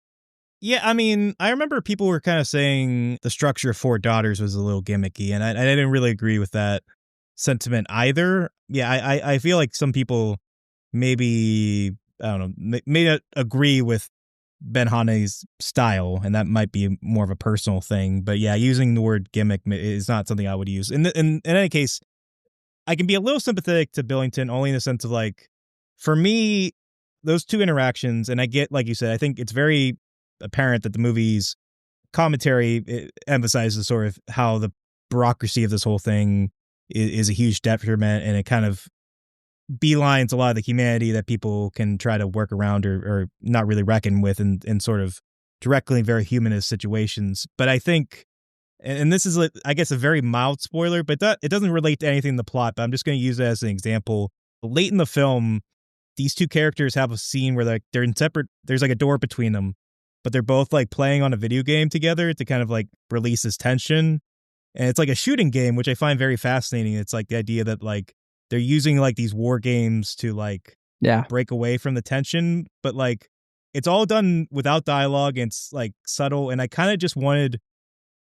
Yeah, I mean, I remember people were kind of saying the structure of 4 daughters was a little gimmicky, and I didn't really agree with that sentiment either. Yeah, I feel like some people maybe, I don't know, may not agree with Ben Hania's style, and that might be more of a personal thing. But yeah, using the word gimmick is not something I would use. In any case, I can be a little sympathetic to Billington, only in the sense of like, for me, those 2 interactions, and I get, like you said, I think it's very apparent that the movie's commentary emphasizes sort of how the bureaucracy of this whole thing is a huge detriment, and it kind of beelines a lot of the humanity that people can try to work around or not really reckon with in sort of directly very humanist situations. But I think, and this is, I guess, a very mild spoiler, but it doesn't relate to anything in the plot, but I'm just going to use it as an example. Late in the film, these 2 characters have a scene where like they're in separate, there's like a door between them, but they're both like playing on a video game together to kind of like release this tension. And it's like a shooting game, which I find very fascinating. It's like the idea that like they're using like these war games to like break away from the tension, but like it's all done without dialogue, and it's like subtle. And I kind of just wanted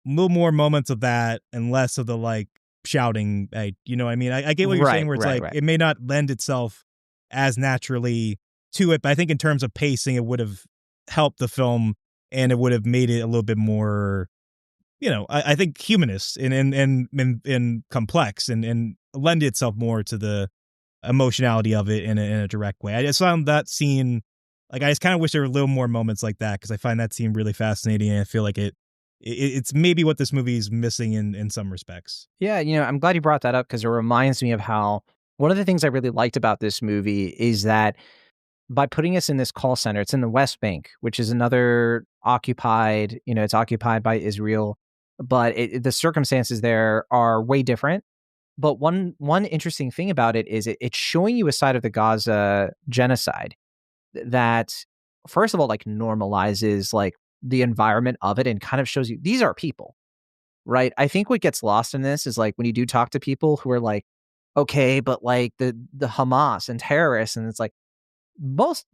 a little more moments of that and less of the like shouting. You know what I mean? I get what you're saying, where it's it may not lend itself as naturally to it, but I think in terms of pacing, it would have helped the film, and it would have made it a little bit more, you know, I think humanist and complex, and lend itself more to the emotionality of it in a direct way. I just found that scene, like, I just kind of wish there were a little more moments like that, because I find that scene really fascinating, and I feel like it's maybe what this movie is missing in some respects. Yeah, you know, I'm glad you brought that up, because it reminds me of how one of the things I really liked about this movie is that by putting us in this call center. It's in the West Bank, which is another occupied, it's occupied by Israel, but the circumstances there are way different. But one interesting thing about it is it's showing you a side of the Gaza genocide that, first of all, like normalizes like the environment of it and kind of shows you these are people, right? I think what gets lost in this is like when you do talk to people who are like, okay, but like the Hamas and terrorists, and it's like most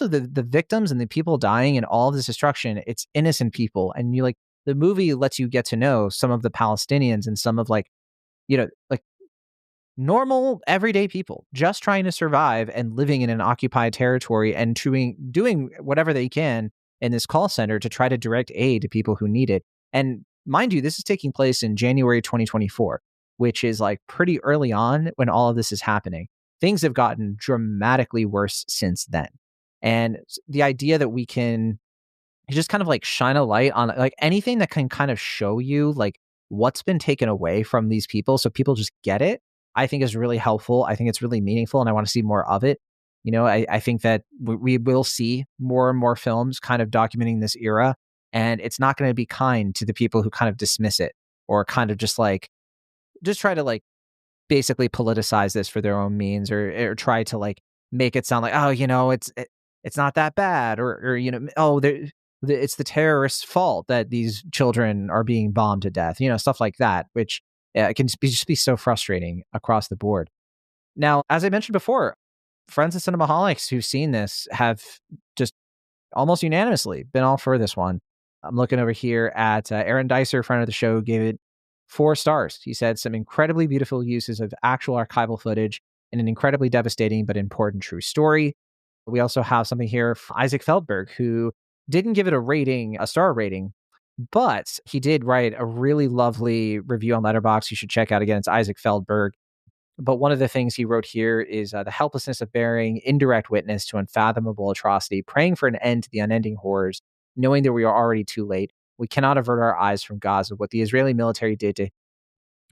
of the victims and the people dying and all of this destruction, it's innocent people. And you like the movie lets you get to know some of the Palestinians and some of like, like normal everyday people just trying to survive and living in an occupied territory and doing whatever they can in this call center to try to direct aid to people who need it. And mind you, this is taking place in January 2024, which is like pretty early on when all of this is happening. Things have gotten dramatically worse since then. And the idea that we can just kind of like shine a light on like anything that can kind of show you like what's been taken away from these people so people just get it, I think is really helpful. I think it's really meaningful and I want to see more of it. I think that we will see more and more films kind of documenting this era, and it's not going to be kind to the people who kind of dismiss it or kind of just try to like basically politicize this for their own means or try to like make it sound like, oh, it's not that bad or it's the terrorists' fault that these children are being bombed to death, stuff like that, which it can just be so frustrating across the board. Now, as I mentioned before, friends of Cinemaholics who've seen this have just almost unanimously been all for this one. I'm looking over here at Aaron Dicer, friend of the show, gave it 4 stars. He said some incredibly beautiful uses of actual archival footage and an incredibly devastating but important true story. We also have something here from Isaac Feldberg, who didn't give it a star rating, but he did write a really lovely review on Letterboxd. You should check out again. It's Isaac Feldberg. But one of the things he wrote here is the helplessness of bearing indirect witness to unfathomable atrocity, praying for an end to the unending horrors, knowing that we are already too late. We cannot avert our eyes from Gaza. What the Israeli military did to...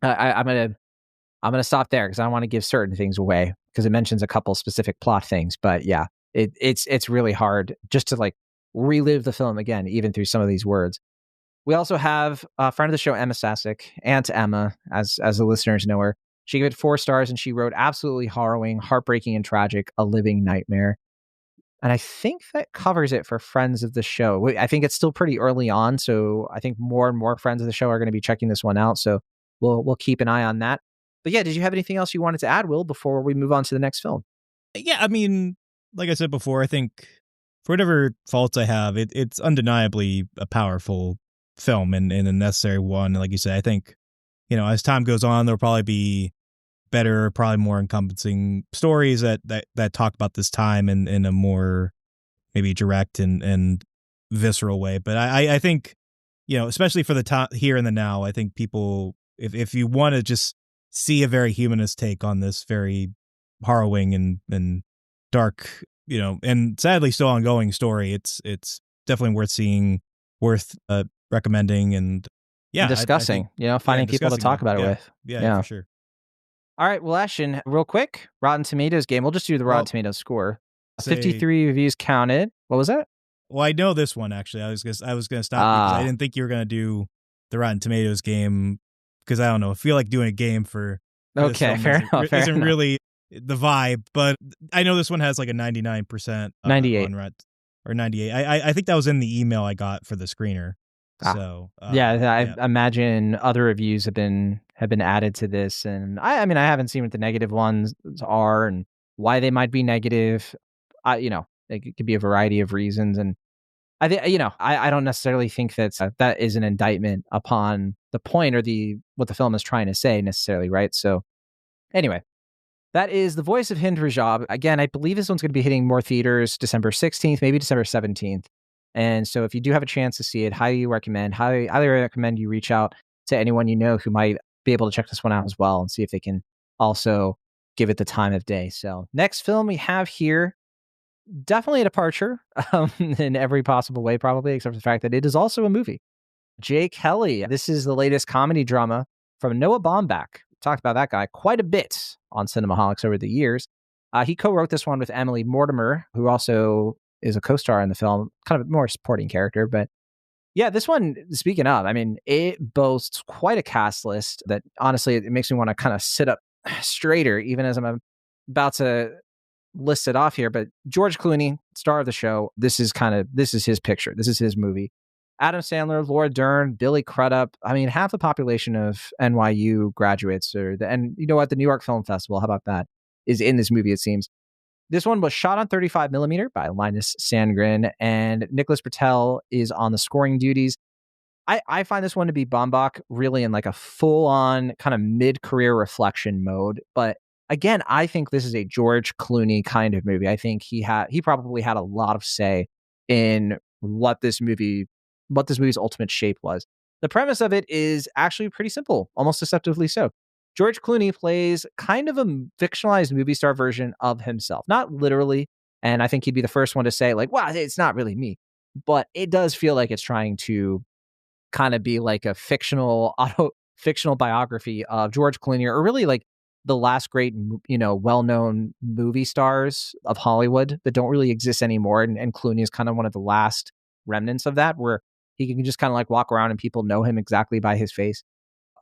I'm gonna stop there because I don't want to give certain things away because it mentions a couple specific plot things. But yeah, it's really hard just to like relive the film again, even through some of these words. We also have a friend of the show, Emma Sasek, Aunt Emma, as the listeners know her. She gave it 4 stars and she wrote absolutely harrowing, heartbreaking, and tragic, a living nightmare. And I think that covers it for friends of the show. I think it's still pretty early on, so I think more and more friends of the show are going to be checking this one out. So we'll keep an eye on that. But yeah, did you have anything else you wanted to add, Will, before we move on to the next film? Yeah, I mean, like I said before, I think for whatever faults I have, it's undeniably a powerful film and a necessary one. Like you said, I think, as time goes on, there'll probably be better, probably more encompassing stories that talk about this time in a more maybe direct and visceral way. But I think, especially for the here and the now, I think people, if you want to just see a very humanist take on this very harrowing and dark, and sadly still ongoing story, it's definitely worth seeing, worth recommending, and discussing, finding people to talk about it with. Yeah, for sure. All right, well, Ashton, real quick, Rotten Tomatoes game. We'll just do the Rotten Tomatoes score. 53 reviews counted. What was that? Well, I know this one actually. I was gonna stop you because I didn't think you were gonna do the Rotten Tomatoes game because I don't know. I feel like doing a game for okay, fair enough. Isn't really the vibe, but I know this one has like a 99%, 98 on Rotten, or 98. I think that was in the email I got for the screener. So I imagine other reviews have been added to this, and I mean I haven't seen what the negative ones are and why they might be negative. It could be a variety of reasons, and I think I don't necessarily think that is an indictment upon the point or what the film is trying to say necessarily, right? So anyway, that is The Voice of Hind Rajab. Again, I believe this one's going to be hitting more theaters December 16th, maybe December 17th. And so if you do have a chance to see it, highly recommend you reach out to anyone you know who might be able to check this one out as well and see if they can also give it the time of day. So next film we have here, definitely a departure in every possible way, probably, except for the fact that it is also a movie. Jay Kelly. This is the latest comedy drama from Noah Baumbach. We talked about that guy quite a bit on Cinemaholics over the years. He co-wrote this one with Emily Mortimer, who also is a co-star in the film, kind of more supporting character. But yeah, this one, speaking of, I mean, it boasts quite a cast list that honestly, it makes me want to kind of sit up straighter, even as I'm about to list it off here. But George Clooney, star of the show, this is his picture. This is his movie. Adam Sandler, Laura Dern, Billy Crudup. I mean, half the population of NYU graduates, and you know what? The New York Film Festival, how about that, is in this movie, it seems. This one was shot on 35 millimeter by Linus Sandgren, and Nicholas Patel is on the scoring duties. I find this one to be Baumbach really in like a full-on kind of mid-career reflection mode. But again, I think this is a George Clooney kind of movie. I think he probably had a lot of say in what this movie's ultimate shape was. The premise of it is actually pretty simple, almost deceptively so. George Clooney plays kind of a fictionalized movie star version of himself. Not literally, and I think he'd be the first one to say, like, wow, it's not really me. But it does feel like it's trying to kind of be like a fictional biography of George Clooney, or really like the last great, well-known movie stars of Hollywood that don't really exist anymore. And Clooney is kind of one of the last remnants of that, where he can just kind of like walk around and people know him exactly by his face.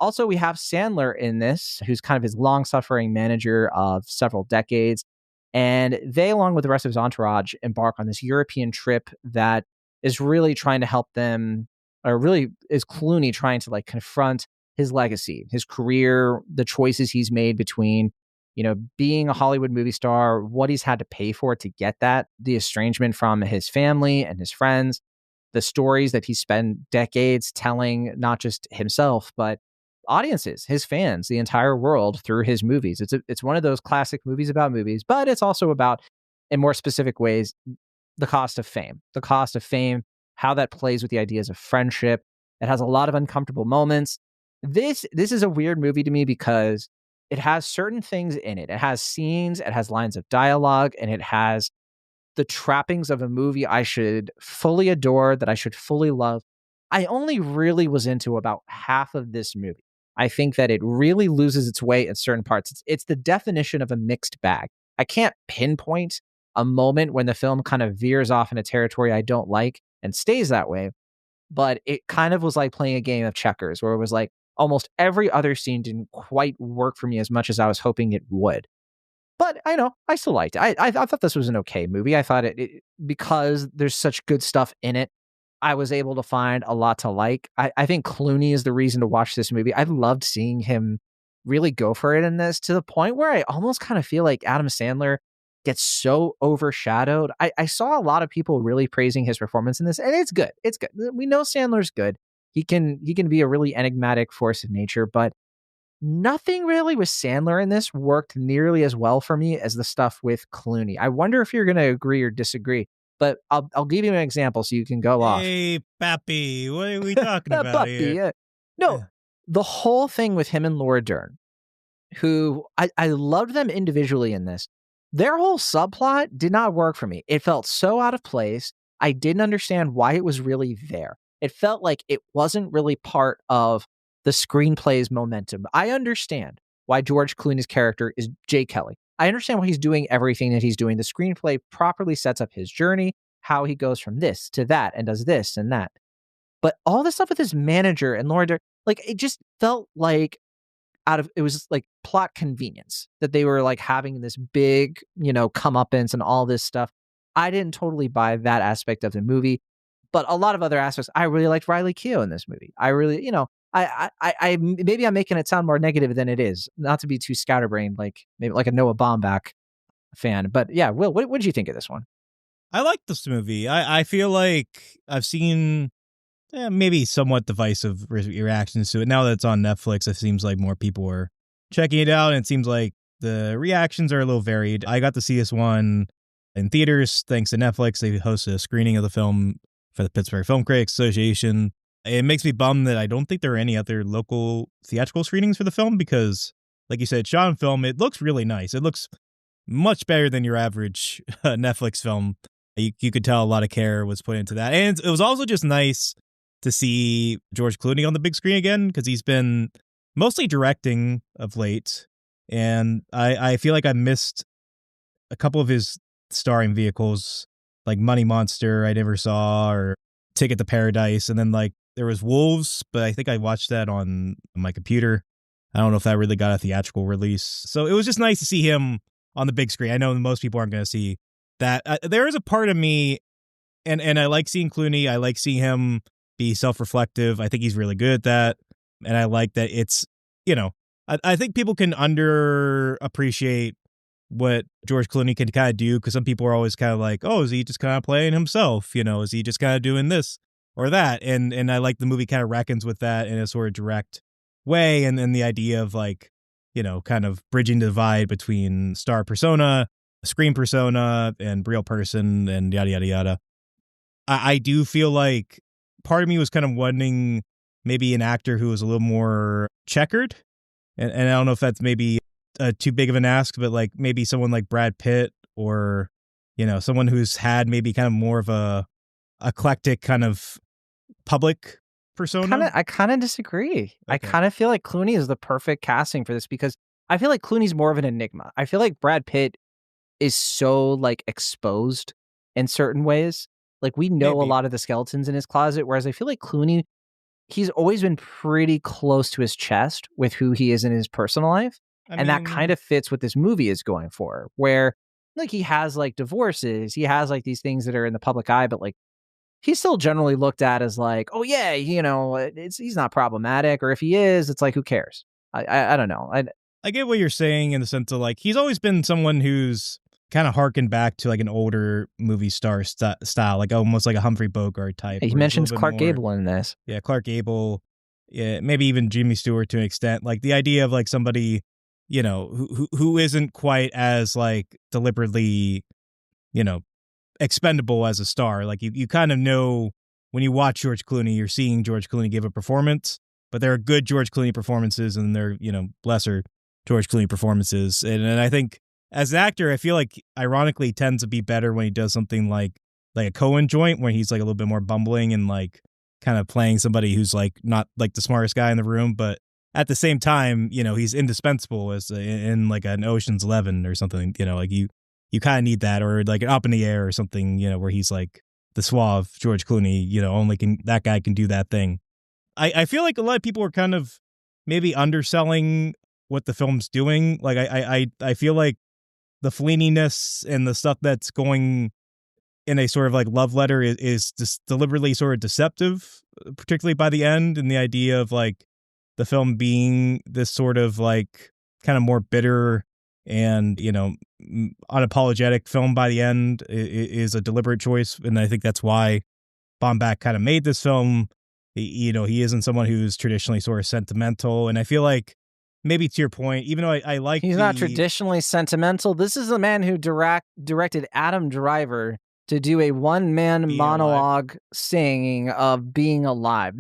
Also, we have Sandler in this, who's kind of his long-suffering manager of several decades. And they, along with the rest of his entourage, embark on this European trip that is really trying to help them, or really is Clooney trying to like confront his legacy, his career, the choices he's made between, being a Hollywood movie star, what he's had to pay for to get that, the estrangement from his family and his friends, the stories that he spent decades telling, not just himself, but audiences, his fans, the entire world through his movies. It's one of those classic movies about movies, but it's also about, in more specific ways, the cost of fame, how that plays with the ideas of friendship. It has a lot of uncomfortable moments. This is a weird movie to me because it has certain things in it. It has scenes, it has lines of dialogue, and it has the trappings of a movie I should fully adore, that I should fully love. I only really was into about half of this movie. I think that it really loses its way in certain parts. It's the definition of a mixed bag. I can't pinpoint a moment when the film kind of veers off in a territory I don't like and stays that way. But it kind of was like playing a game of checkers, where it was like almost every other scene didn't quite work for me as much as I was hoping it would. But I know, I still liked it. I thought this was an okay movie. I thought it because there's such good stuff in it, I was able to find a lot to like. I think Clooney is the reason to watch this movie. I loved seeing him really go for it in this, to the point where I almost kind of feel like Adam Sandler gets so overshadowed. I saw a lot of people really praising his performance in this, and it's good. It's good. We know Sandler's good. He can be a really enigmatic force of nature, but nothing really with Sandler in this worked nearly as well for me as the stuff with Clooney. I wonder if you're going to agree or disagree, but I'll give you an example so you can go off. Hey, Pappy, what are we talking about here? No, the whole thing with him and Laura Dern, who I loved them individually in this. Their whole subplot did not work for me. It felt so out of place. I didn't understand why it was really there. It felt like it wasn't really part of the screenplay's momentum. I understand why George Clooney's character is Jay Kelly. I understand why he's doing everything that he's doing. The screenplay properly sets up his journey, how he goes from this to that and does this and that. But all the stuff with his manager and Laura Dern, like, it just felt like it was like plot convenience that they were like having this big, comeuppance and all this stuff. I didn't totally buy that aspect of the movie, but a lot of other aspects. I really liked Riley Keough in this movie. I really, I maybe I'm making it sound more negative than it is, not to be too scatterbrained, like maybe like a Noah Baumbach fan. But yeah, Will, what did you think of this one? I like this movie. I feel like I've seen maybe somewhat divisive reactions to it. Now that it's on Netflix, it seems like more people are checking it out, and it seems like the reactions are a little varied. I got to see this one in theaters thanks to Netflix. They hosted a screening of the film for the Pittsburgh Film Critics Association. It makes me bummed that I don't think there are any other local theatrical screenings for the film because, like you said, shot on film, it looks really nice. It looks much better than your average Netflix film. You could tell a lot of care was put into that. And it was also just nice to see George Clooney on the big screen again, because he's been mostly directing of late. And I feel like I missed a couple of his starring vehicles, like Money Monster, I never saw, or Ticket to Paradise. And then like there was Wolves, but I think I watched that on my computer. I don't know if that really got a theatrical release. So it was just nice to see him on the big screen. I know most people aren't going to see that. There is a part of me, and I like seeing Clooney. I like seeing him be self-reflective. I think he's really good at that. And I like that it's, I think people can underappreciate what George Clooney can kind of do, because some people are always kind of like, oh, is he just kind of playing himself? Is he just kind of doing this or that? And I like the movie kind of reckons with that in a sort of direct way. And then the idea of like, kind of bridging the divide between star persona, screen persona, and real person, and yada, yada, yada. I do feel like part of me was kind of wanting maybe an actor who was a little more checkered. And I don't know if that's maybe too big of an ask, but like maybe someone like Brad Pitt, or, someone who's had maybe kind of more of a eclectic kind of public persona. I kind of disagree. Okay. I kind of feel like Clooney is the perfect casting for this, because I feel like Clooney's more of an enigma. I feel like Brad Pitt is so like exposed in certain ways. Like we know a lot of the skeletons in his closet, whereas I feel like Clooney, he's always been pretty close to his chest with who he is in his personal life. And that kind of fits what this movie is going for, where like he has like divorces, he has like these things that are in the public eye, but like he's still generally looked at as like, oh yeah, he's not problematic, or if he is, it's like, who cares? I don't know. I get what you're saying in the sense of like, he's always been someone who's kind of harkened back to like an older movie star style, like almost like a Humphrey Bogart type. He mentions Clark Gable in this. Yeah, Clark Gable. Yeah, maybe even Jimmy Stewart to an extent. Like the idea of like somebody, who isn't quite as like deliberately, expendable as a star. Like you kind of know when you watch George Clooney, you're seeing George Clooney give a performance, but there are good George Clooney performances and there are, lesser George Clooney performances. And I think as an actor, I feel like ironically tends to be better when he does something like a Coen joint, where he's like a little bit more bumbling and like kind of playing somebody who's like not like the smartest guy in the room, but at the same time, he's indispensable as in like an Ocean's 11 or something, like you kind of need that, or like an Up in the Air or something, where he's like the suave George Clooney, only that guy can do that thing. I feel like a lot of people are kind of maybe underselling what the film's doing. Like I feel like the fleeniness and the stuff that's going in a sort of like love letter is just deliberately sort of deceptive, particularly by the end, and the idea of like the film being this sort of like kind of more bitter and, unapologetic film by the end is a deliberate choice. And I think that's why Baumbach kind of made this film. He isn't someone who's traditionally sort of sentimental. And I feel like, maybe to your point, even though I like he's not traditionally sentimental. This is a man who directed Adam Driver to do a one-man monologue singing of Being Alive.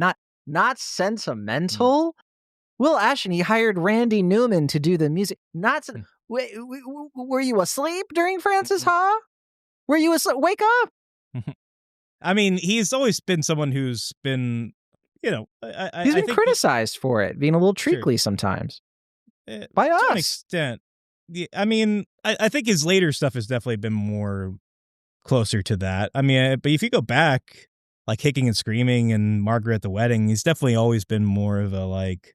Not sentimental. Will Ashton, he hired Randy Newman to do the music. Were you asleep during Francis Ha? Were you asleep? Wake up. I mean, he's always been someone who's been, he's been criticized for it, being a little treacly sometimes. By us. To an extent. Yeah, I mean, I think his later stuff has definitely been more closer to that. I mean, but if you go back, like Kicking and Screaming and Margaret at the Wedding, he's definitely always been more of a like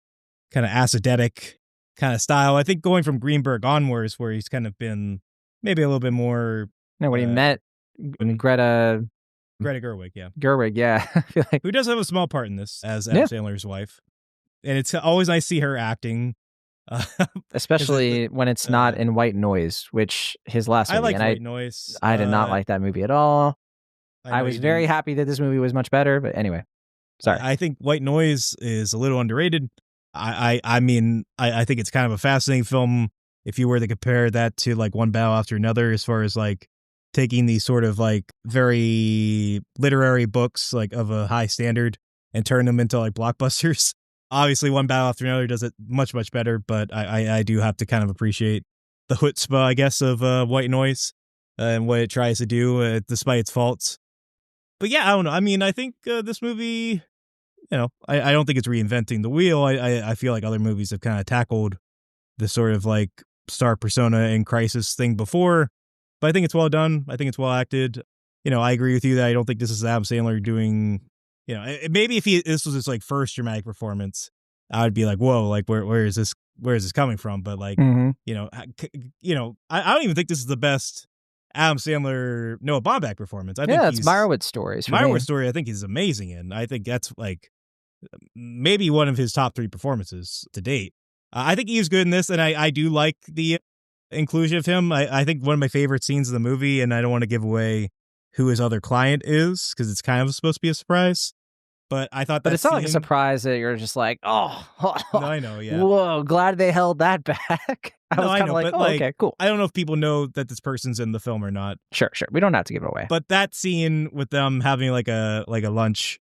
kind of acidetic kind of style. I think going from Greenberg onwards, where he's kind of been maybe a little bit more. No, when he met Greta Gerwig, yeah. Gerwig, yeah. I feel like... Who does have a small part in this as Adam Sandler's wife. And it's always nice to see her acting. Especially when it's not in White Noise, which his last movie. I like White Noise. I did not like that movie at all. I was very happy that this movie was much better, but anyway. Sorry. I think White Noise is a little underrated. I mean, I think it's kind of a fascinating film if you were to compare that to like One Battle After Another, as far as like taking these sort of like very literary books like of a high standard and turn them into like blockbusters. Obviously, One Battle After Another does it much, much better, but I do have to kind of appreciate the chutzpah, I guess, of White Noise and what it tries to do despite its faults. But yeah, I don't know. I mean, I think this movie, I don't think it's reinventing the wheel. I feel like other movies have kind of tackled this sort of like star persona in crisis thing before. But I think it's well done. I think it's well acted. I agree with you that I don't think this is Adam Sandler doing, maybe if this was his like first dramatic performance, I would be like, whoa, like where is this coming from? But like, I don't even think this is the best Adam Sandler Noah Baumbach performance. I think it's Meyerowitz stories. Meyerowitz story, I think he's amazing in. I think that's like maybe one of his top 3 performances to date. I think he's good in this, and I do like the inclusion of him. I think one of my favorite scenes of the movie, and I don't want to give away who his other client is because it's kind of supposed to be a surprise. But I thought But it's not like a surprise that you're just like, oh, no, I know, yeah. Whoa, glad they held that back. I was kind of like, okay, cool. I don't know if people know that this person's in the film or not. Sure. We don't have to give it away. But that scene with them having like a lunch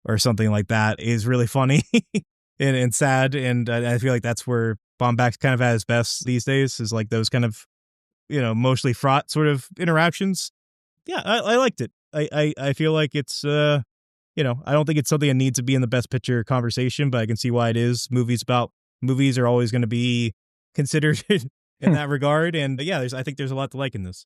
or something like that is really funny and sad. And I feel like that's where Baumbach's kind of at his best these days, is like those kind of, emotionally fraught sort of interactions. Yeah, I liked it. I feel like it's, I don't think it's something that needs to be in the best picture conversation, but I can see why it is. Movies are always going to be considered in that regard. And yeah, I think there's a lot to like in this.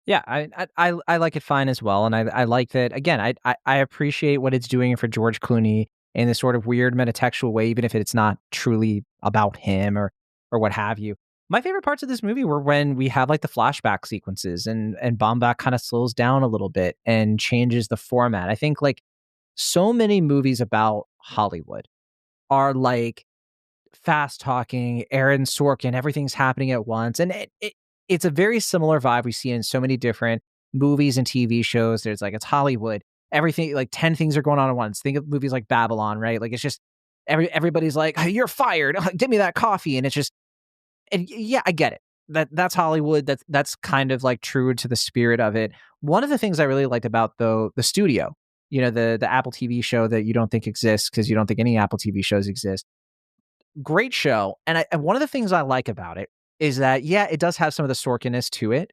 Yeah, I like it fine as well. And I like that, again, I appreciate what it's doing for George Clooney in this sort of weird metatextual way, even if it's not truly about him or what have you. My favorite parts of this movie were when we have like the flashback sequences and Baumbach kind of slows down a little bit and changes the format. I think like so many movies about Hollywood are like fast talking, Aaron Sorkin, everything's happening at once. And it's a very similar vibe we see in so many different movies and TV shows. There's like, it's Hollywood. Everything, like 10 things are going on at once. Think of movies like Babylon, right? Like it's just everybody's like, hey, you're fired. Give me that coffee. And it's just, and yeah, I get it. That's Hollywood. That's kind of like true to the spirit of it. One of the things I really liked about the studio, the Apple TV show that you don't think exists because you don't think any Apple TV shows exist. Great show. And one of the things I like about it is that, yeah, it does have some of the Sorkin-ness to it,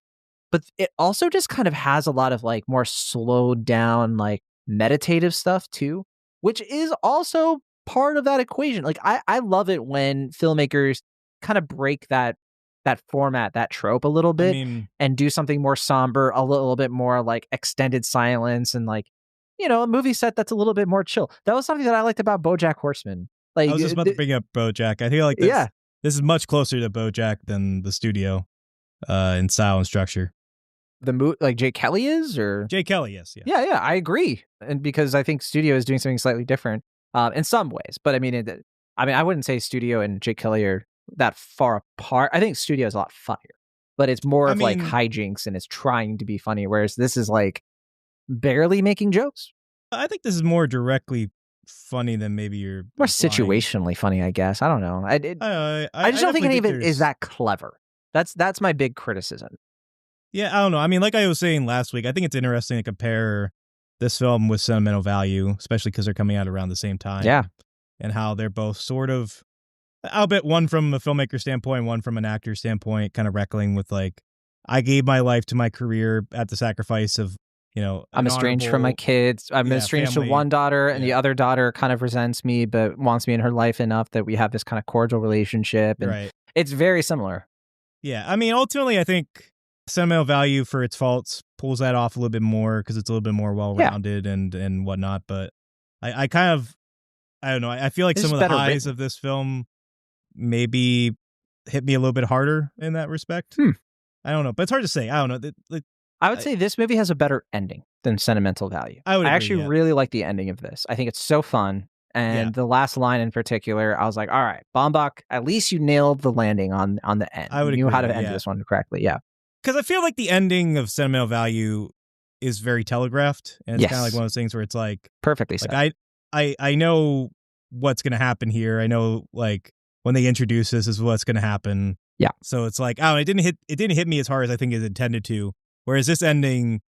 but it also just kind of has a lot of like more slowed down, like meditative stuff too, which is also part of that equation. Like I love it when filmmakers kind of break that format, that trope a little bit, and do something more somber, a little bit more like extended silence and like, a movie set that's a little bit more chill. That was something that I liked about BoJack Horseman. Like, I was just about to bring up BoJack. I feel like this is much closer to BoJack than the studio in style and structure. Like Jay Kelly is, or Jay Kelly, yes, yeah, I agree, and because I think studio is doing something slightly different in some ways. But I mean, I wouldn't say studio and Jay Kelly are that far apart. I think studio is a lot funnier, but it's more of like hijinks and it's trying to be funny, whereas this is like barely making jokes. I think this is more directly funny than maybe you're more situationally funny, I guess. I don't know. I just don't think any of it is that clever. That's my big criticism. Yeah, I don't know. I mean, like I was saying last week, I think it's interesting to compare this film with Sentimental Value, especially because they're coming out around the same time. Yeah. And how they're both sort of, I'll bet one from a filmmaker standpoint, one from an actor standpoint, kind of wrestling with like, I gave my life to my career at the sacrifice of, I'm estranged from my kids. I'm estranged to one daughter, and the other daughter kind of resents me, but wants me in her life enough that we have this kind of cordial relationship. And it's very similar. Yeah. I mean, ultimately, I think Sentimental Value, for its faults, pulls that off a little bit more because it's a little bit more well-rounded and whatnot. But I kind of, I don't know. I feel like some of the highs of this film maybe hit me a little bit harder in that respect. I don't know, but it's hard to say. I don't know. I would say this movie has a better ending than Sentimental Value. I actually really like the ending of this. I think it's so fun. And the last line in particular, I was like, all right, Baumbach, at least you nailed the landing on the end. I would you knew how to end this one correctly. Yeah. Because I feel like the ending of Sentimental Value is very telegraphed. And it's kind of like one of those things where it's like, perfectly said. Like I know what's going to happen here. I know like when they introduce this is what's going to happen. Yeah. So it's like, it didn't hit me as hard as I think it intended to. Whereas this ending,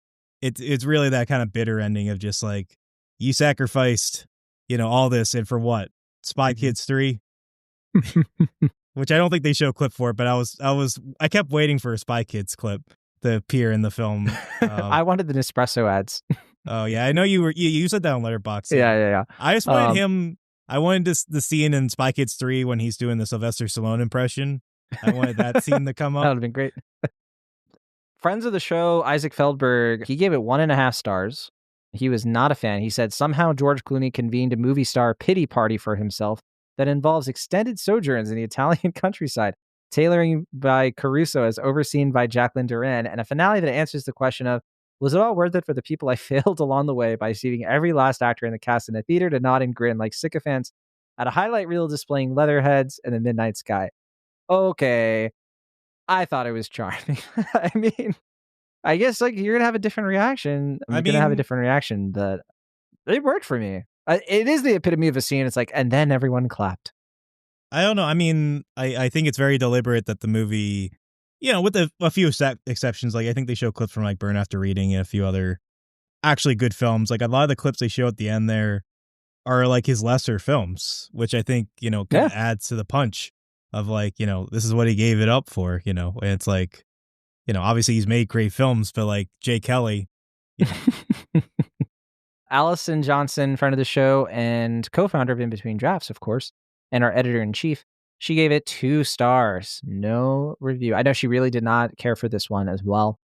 it's really that kind of bitter ending of just like, you sacrificed, all this, and for what? Spy Kids 3? Which I don't think they show a clip for, but I kept waiting for a Spy Kids clip to appear in the film. I wanted the Nespresso ads. Oh yeah, I know you said that on Letterboxd. Yeah. I just wanted him. I wanted the scene in Spy Kids 3 when he's doing the Sylvester Stallone impression. I wanted that scene to come up. That would have been great. Friends of the show, Isaac Feldberg, he gave it 1.5 stars. He was not a fan. He said somehow George Clooney convened a movie star pity party for himself that involves extended sojourns in the Italian countryside, tailoring by Caruso as overseen by Jacqueline Duran, and a finale that answers the question of, was it all worth it for the people I failed along the way by seating every last actor in the cast in a theater to nod and grin like sycophants at a highlight reel displaying leather heads in the midnight sky? Okay, I thought it was charming. I mean, I guess like you're gonna have a different reaction. I'm gonna have a different reaction, but it worked for me. It is the epitome of a scene. It's like, and then everyone clapped. I don't know. I mean, I think it's very deliberate that the movie, you know, with a few exceptions, like I think they show clips from like Burn After Reading and a few other actually good films. Like a lot of the clips they show at the end there are like his lesser films, which I think, you know, kind of adds to the punch of like, you know, this is what he gave it up for, you know, and it's like, you know, obviously he's made great films, but like Jay Kelly. You know. Allison Johnson, friend of the show and co-founder of In Between Drafts, of course, and our editor-in-chief, she gave it 2 stars. No review. I know she really did not care for this one as well.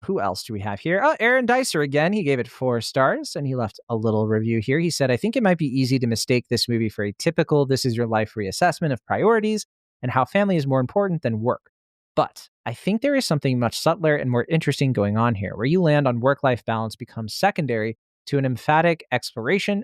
Who else do we have here? Oh, Aaron Dicer again. He gave it 4 stars, and he left a little review here. He said, I think it might be easy to mistake this movie for a typical This Is Your Life reassessment of priorities and how family is more important than work. But I think there is something much subtler and more interesting going on here, where you land on work-life balance becomes secondary to an empathetic exploration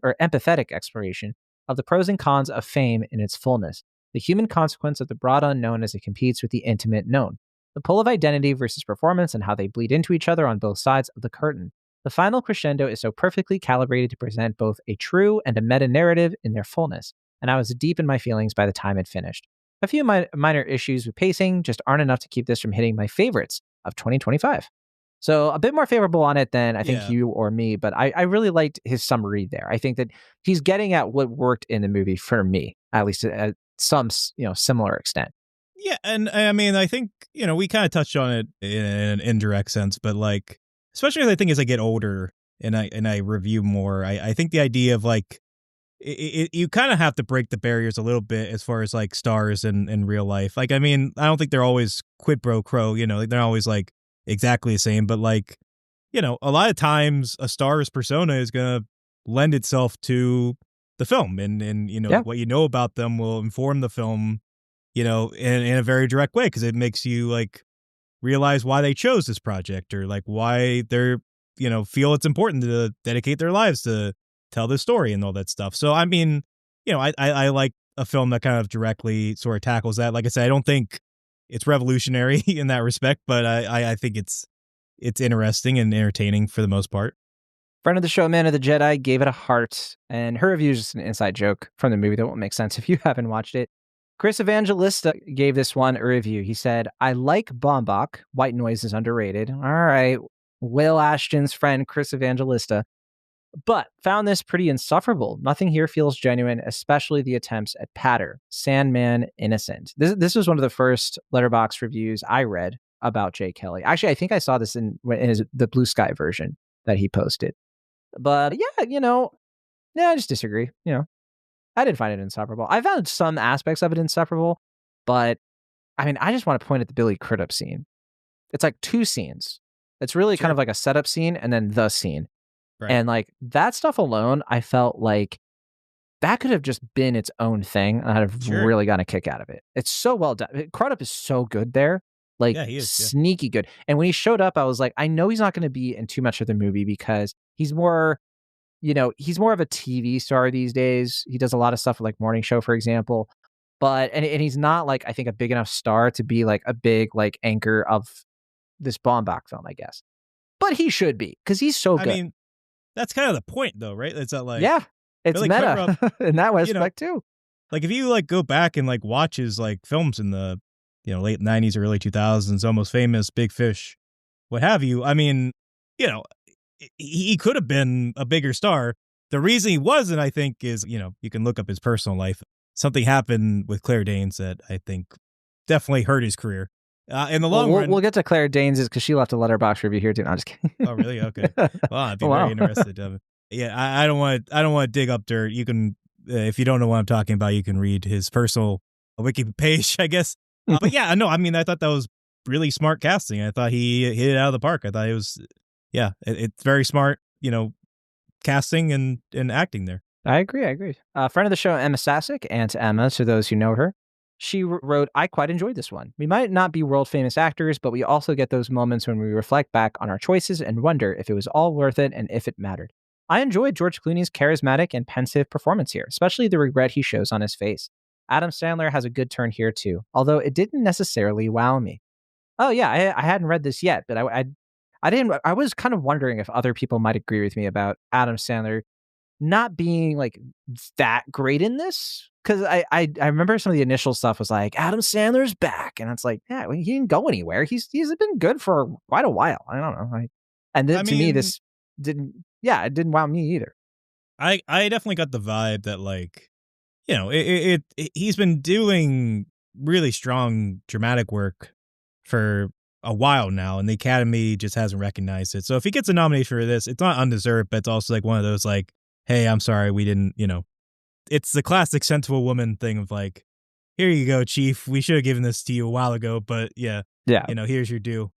of the pros and cons of fame in its fullness, the human consequence of the broad unknown as it competes with the intimate known, the pull of identity versus performance and how they bleed into each other on both sides of the curtain. The final crescendo is so perfectly calibrated to present both a true and a meta-narrative in their fullness, and I was deep in my feelings by the time it finished. A few minor issues with pacing just aren't enough to keep this from hitting my favorites of 2025. So a bit more favorable on it than I think you or me, but I really liked his summary there. I think that he's getting at what worked in the movie for me, at least at some similar extent. Yeah, and I mean, I think, you know, we kind of touched on it in an indirect sense, but like, especially I think as I get older and I review more, I think the idea of like, you kind of have to break the barriers a little bit as far as like stars in real life. Like, I mean, I don't think they're always quid pro quo, you know, they're always like exactly the same, but like, you know, a lot of times a star's persona is going to lend itself to the film and you know, what you know about them will inform the film, you know, in a very direct way, because it makes you like realize why they chose this project or like why they're, you know, feel it's important to dedicate their lives to tell this story and all that stuff. So, I mean, you know, I like a film that kind of directly sort of tackles that. Like I said, I don't think it's revolutionary in that respect, but I think it's interesting and entertaining for the most part. Friend of the show, Man of the Jedi, gave it a heart, and her review is just an inside joke from the movie that won't make sense if you haven't watched it. Chris Evangelista gave this one a review. He said, I like Baumbach. White noise is underrated. All right. Will Ashton's friend, Chris Evangelista. But found this pretty insufferable. Nothing here feels genuine, especially the attempts at patter. Sandman innocent. This was one of the first Letterboxd reviews I read about Jay Kelly. Actually, I think I saw this in the Blue Sky version that he posted. But yeah, you know, I just disagree. You know, I didn't find it insufferable. I found some aspects of it insufferable, but I mean, I just want to point at the Billy Crudup scene. It's like 2 scenes. It's really kind of like a setup scene and then the scene. Right. And like that stuff alone, I felt like that could have just been its own thing. And I'd have really gotten a kick out of it. It's so well done. Crudup is so good there. Like he is, sneaky good. And when he showed up, I was like, I know he's not going to be in too much of the movie because he's more, you know, he's more of a TV star these days. He does a lot of stuff like Morning Show, for example. But, and he's not like, I think, a big enough star to be like a big like anchor of this Baumbach film, I guess. But he should be because he's so good. I mean, that's kind of the point, though, right? It's not like it's really meta in that respect too. Like if you like go back and like watch his like films in the late 90s or early 2000s, Almost Famous, Big Fish, what have you. I mean, you know, he could have been a bigger star. The reason he wasn't, I think, is you can look up his personal life. Something happened with Claire Danes that I think definitely hurt his career. In the long run, we'll get to Claire Danes because she left a Letterboxd review here too. No, I'm just kidding. Oh, really? Okay. Well, I'd be very interested. Yeah, I don't want to dig up dirt. You can, if you don't know what I'm talking about, you can read his personal wiki page, I guess. But yeah, no, I mean, I thought that was really smart casting. I thought he hit it out of the park. I thought it was, it's very smart, casting and acting there. I agree. A friend of the show, Emma Sasick, Aunt Emma, to those who know her, she wrote, I quite enjoyed this one. We might not be world famous actors, but we also get those moments when we reflect back on our choices and wonder if it was all worth it and if it mattered. I enjoyed George Clooney's charismatic and pensive performance here, especially the regret he shows on his face. Adam Sandler has a good turn here too, although it didn't necessarily wow me. Oh yeah, I hadn't read this yet, but I didn't. I was kind of wondering if other people might agree with me about Adam Sandler not being like that great in this, because I remember some of the initial stuff was like Adam Sandler's back, and it's like, yeah, he didn't go anywhere. He's been good for quite a while. I don't know. And then to me, this didn't. Yeah, it didn't wow me either. I definitely got the vibe that like, he's been doing really strong dramatic work for a while now, and the Academy just hasn't recognized it. So if he gets a nomination for this, it's not undeserved, but it's also like one of those like, hey, I'm sorry, we didn't, it's the classic Sensible Woman thing of like, here you go, Chief. We should have given this to you a while ago, but yeah, here's your due.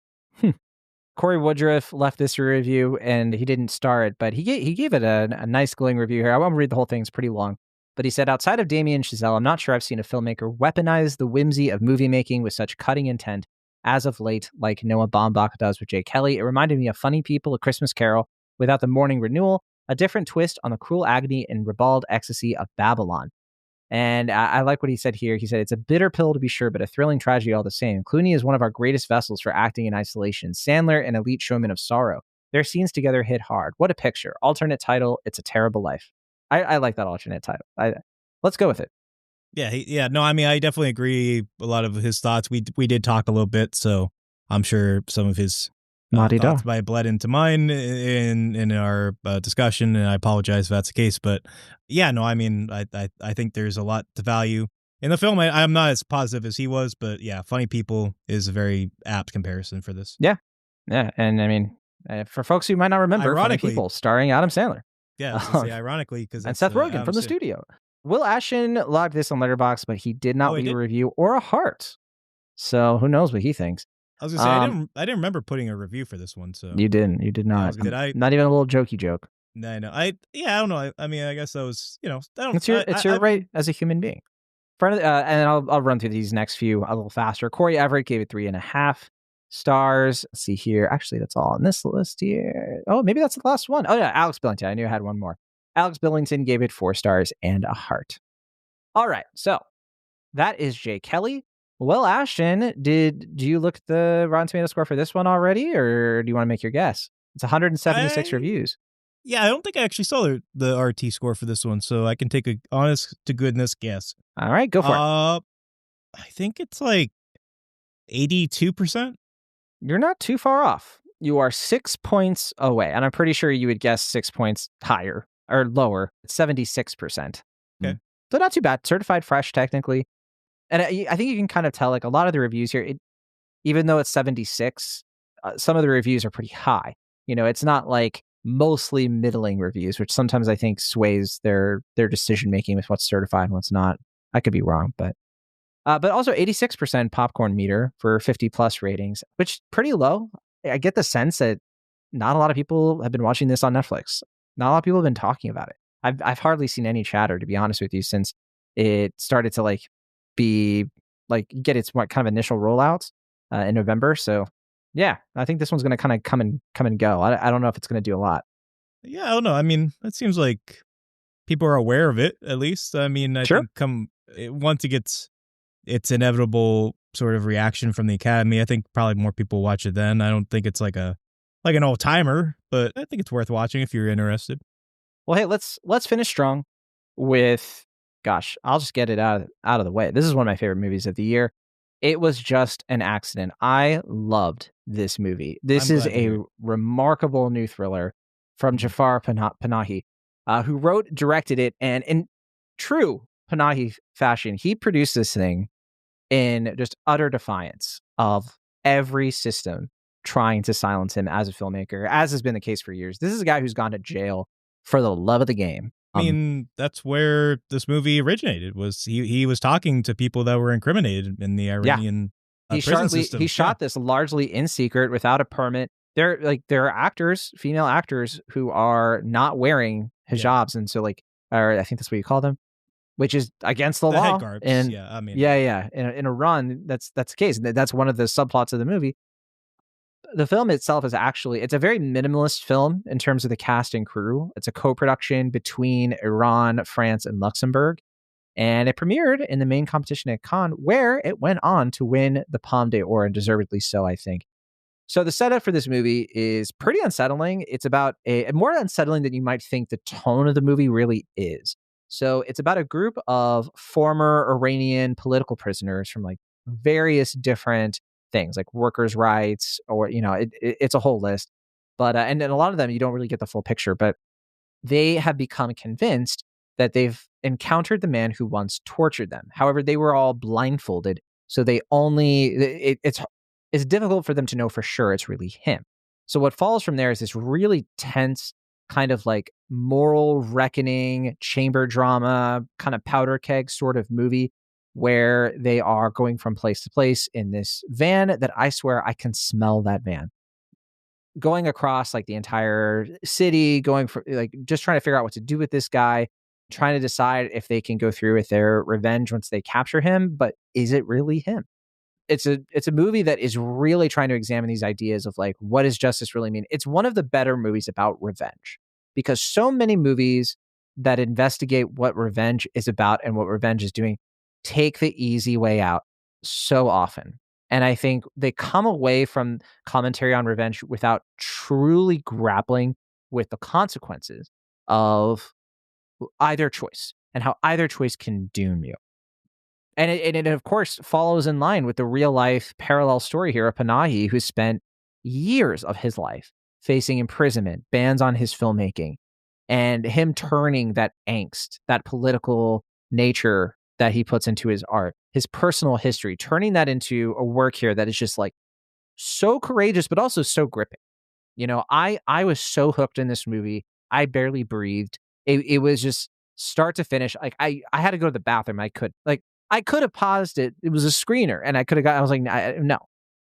Corey Woodruff left this review, and he didn't star it, but he gave it a nice glowing review here. I won't read the whole thing; it's pretty long. But he said, outside of Damien Chazelle, I'm not sure I've seen a filmmaker weaponize the whimsy of movie making with such cutting intent as of late, like Noah Baumbach does with Jay Kelly. It reminded me of Funny People, A Christmas Carol, without the morning renewal, a different twist on the cruel agony and ribald ecstasy of Babylon. And I like what he said here. He said, it's a bitter pill to be sure, but a thrilling tragedy all the same. Clooney is one of our greatest vessels for acting in isolation. Sandler, an elite showman of sorrow. Their scenes together hit hard. What a picture. Alternate title, It's a Terrible Life. I like that alternate title. Let's go with it. No, I mean, I definitely agree a lot of his thoughts. We did talk a little bit, so I'm sure some of his thoughts might bled into mine in our discussion, and I apologize if that's the case. But yeah, no, I mean, I think there's a lot to value in the film. I'm not as positive as he was, but yeah, Funny People is a very apt comparison for this. Yeah, and I mean, for folks who might not remember, Funny People starring Adam Sandler. Yeah, ironically, because and Seth Rogen from the studio. Will Ashton logged this on Letterboxd, but he did not leave a review or a heart. So who knows what he thinks. I was gonna say I didn't remember putting a review for this one. So you did not. Not even a little jokey joke. I know. I don't know. I mean, I guess that was It's your right as a human being. And I'll run through these next few a little faster. Corey Everett gave it 3.5 stars. Let's see here. Actually, that's all on this list here. Oh, maybe that's the last one. Oh yeah, Alex Billington. I knew I had one more. Alex Billington gave it 4 stars and a heart. All right, so that is Jay Kelly. Will Ashton, do you look at the Rotten Tomato score for this one already, or do you want to make your guess? It's 176 reviews. Yeah, I don't think I actually saw the RT score for this one, so I can take a honest to goodness guess. All right, go for it. I think it's like 82%. You're not too far off. You are 6 points away, and I'm pretty sure you would guess 6 points higher or lower. It's 76%. Okay. So not too bad. Certified fresh, technically. And I think you can kind of tell, like, a lot of the reviews here, even though it's 76, some of the reviews are pretty high. It's not like mostly middling reviews, which sometimes I think sways their decision-making with what's certified and what's not. I could be wrong, but also 86% popcorn meter for 50-plus ratings, which is pretty low. I get the sense that not a lot of people have been watching this on Netflix. Not a lot of people have been talking about it. I've hardly seen any chatter, to be honest with you, since it started to get its kind of initial rollouts in November. So yeah, I think this one's going to kind of come and go. I don't know if it's going to do a lot. Yeah, I don't know. I mean, it seems like people are aware of it, at least. I mean, I think once it gets its inevitable sort of reaction from the Academy, I think probably more people watch it then. I don't think it's like an old timer, but I think it's worth watching if you're interested. Well, hey, let's finish strong with, gosh, I'll just get it out of the way. This is one of my favorite movies of the year. It was just an accident. I loved this movie. This is a remarkable new thriller from Jafar Panahi, who wrote, directed it, and in true Panahi fashion, he produced this thing in just utter defiance of every system trying to silence him as a filmmaker, as has been the case for years. This is a guy who's gone to jail for the love of the game. I mean, that's where this movie originated. Was he was talking to people that were incriminated in the Iranian He shot this largely in secret without a permit. There are actors, female actors, who are not wearing hijabs, and so or I think that's what you call them, which is against the law. Head guards, and in Iran, that's the case. That's one of the subplots of the movie. The film itself is it's a very minimalist film in terms of the cast and crew. It's a co-production between Iran, France, and Luxembourg. And it premiered in the main competition at Cannes, where it went on to win the Palme d'Or, and deservedly so, I think. So the setup for this movie is pretty unsettling. It's about more unsettling than you might think the tone of the movie really is. So it's about a group of former Iranian political prisoners from various different things, like workers' rights, or it's a whole list. But and a lot of them you don't really get the full picture, but they have become convinced that they've encountered the man who once tortured them. However, they were all blindfolded, so they it's difficult for them to know for sure it's really him. So what follows from there is this really tense kind of moral reckoning, chamber drama, kind of powder keg sort of movie, where they are going from place to place in this van that I swear I can smell that van. Going across the entire city, going for just trying to figure out what to do with this guy, trying to decide if they can go through with their revenge once they capture him, but is it really him? It's a movie that is really trying to examine these ideas of what does justice really mean? It's one of the better movies about revenge, because so many movies that investigate what revenge is about and what revenge is doing take the easy way out so often. And I think they come away from commentary on revenge without truly grappling with the consequences of either choice and how either choice can doom you. And it of course follows in line with the real life parallel story here of Panahi, who spent years of his life facing imprisonment, bans on his filmmaking, and him turning that angst, that political nature that he puts into his art, his personal history, turning that into a work here that is just so courageous, but also so gripping. I was so hooked in this movie. I barely breathed. It was just start to finish. I had to go to the bathroom. I could have paused it. It was a screener, and I was no,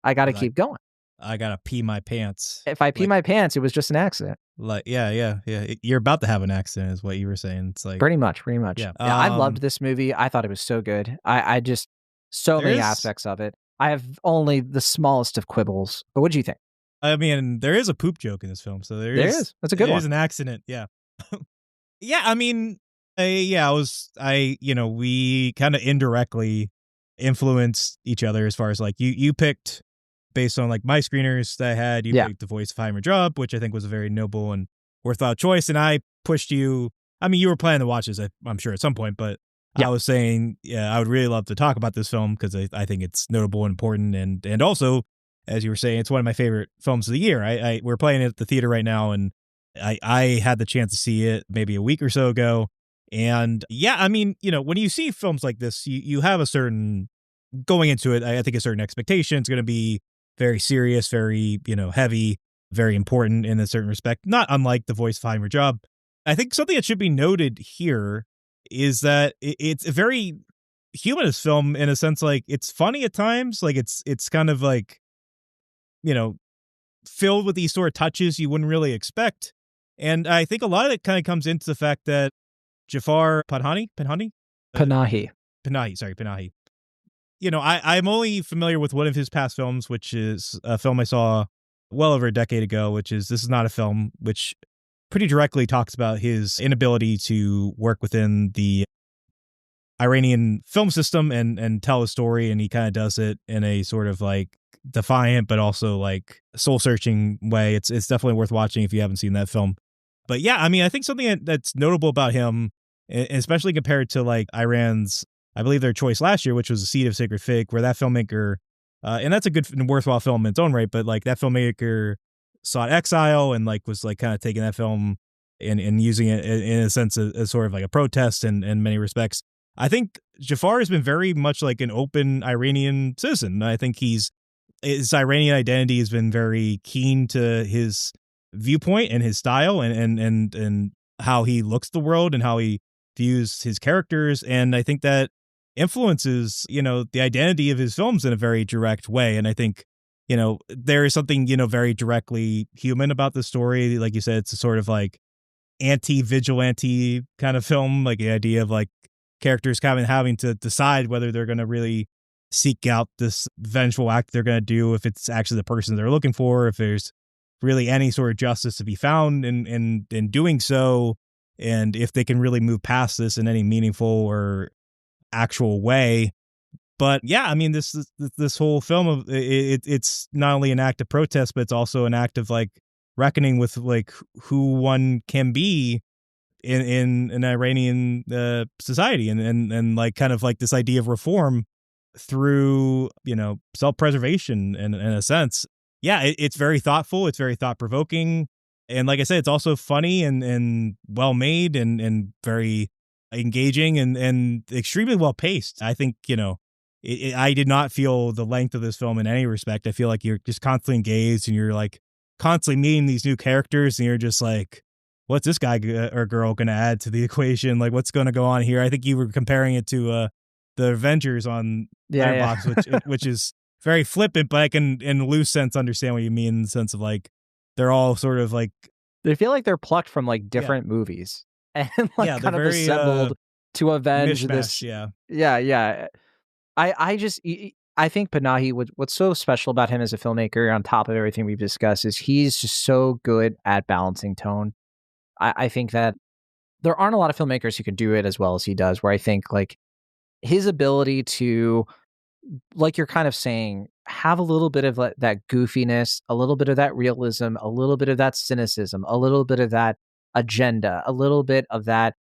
I got to keep going. I got to pee my pants. If I pee my pants, it was just an accident. Yeah. You're about to have an accident is what you were saying. It's pretty much. Yeah. I loved this movie. I thought it was so good. I just, many aspects of it. I have only the smallest of quibbles, but what do you think? I mean, there is a poop joke in this film, so there is. That's a good one. There's an accident. Yeah. Yeah, I mean, we kind of indirectly influenced each other as far as you picked based on my screeners that I had. You picked The Voice of Hind Rajab, which I think was a very noble and worthwhile choice. And I pushed you. I mean, you were planning to watch this, I'm sure, at some point, but I was saying, I would really love to talk about this film because I think it's notable and important. And also, as you were saying, it's one of my favorite films of the year. We're playing it at the theater right now, and I had the chance to see it maybe a week or so ago. And I mean, when you see films like this, you have a certain, going into it, I think a certain expectation. It's going to be very serious, very, heavy, very important in a certain respect, not unlike The Voice of Hind Rajab. I think something that should be noted here is that it's a very humanist film in a sense, it's funny at times, it's kind of filled with these sort of touches you wouldn't really expect. And I think a lot of it kind of comes into the fact that Jafar Panahi. I'm only familiar with one of his past films, which is a film I saw well over a decade ago, which is This Is Not a Film, which pretty directly talks about his inability to work within the Iranian film system and tell a story. And he kind of does it in a sort of defiant, but also soul searching way. It's definitely worth watching if you haven't seen that film. But yeah, I mean, I think something that's notable about him, especially compared to Iran's, I believe their choice last year, which was The Seed of Sacred Fig, where that filmmaker, and that's a good and worthwhile film in its own right, but that filmmaker sought exile and was kind of taking that film and using it in a sense as sort of a protest in many respects. I think Jafar has been very much an open Iranian citizen. I think his Iranian identity has been very keen to his viewpoint and his style and how he looks at the world and how he views his characters. And I think that influences, the identity of his films in a very direct way. And I think, there is something, very directly human about the story. Like you said, it's a sort of like anti-vigilante kind of film, like the idea of like characters kind of having to decide whether they're going to really seek out this vengeful act they're going to do, if it's actually the person they're looking for, if there's really any sort of justice to be found in doing so, and if they can really move past this in any meaningful or actual way. But yeah, I mean, this whole film of it's not only an act of protest, but it's also an act of like reckoning with like who one can be in an Iranian society, and like kind of like this idea of reform through self-preservation in a sense. Yeah, it's very thoughtful, it's very thought-provoking, and like I said, it's also funny and well made and very engaging and extremely well paced. I think I did not feel the length of this film in any respect. I feel like you're just constantly engaged, and you're like constantly meeting these new characters, and you're just like, what's this guy or girl going to add to the equation? Like, what's going to go on here? I think you were comparing it to the Avengers on Letterboxd, which is very flippant, but I can, in a loose sense, understand what you mean, in the sense of like, they're all sort of like, they feel like they're plucked from like different movies and like kind of very, assembled to avenge mishmash, this. Yeah. I think Panahi, what's so special about him as a filmmaker, on top of everything we've discussed, is he's just so good at balancing tone. I think that there aren't a lot of filmmakers who can do it as well as he does, where I think like his ability to, like you're kind of saying, have a little bit of that goofiness, a little bit of that realism, a little bit of that cynicism, a little bit of that agenda, a little bit of that,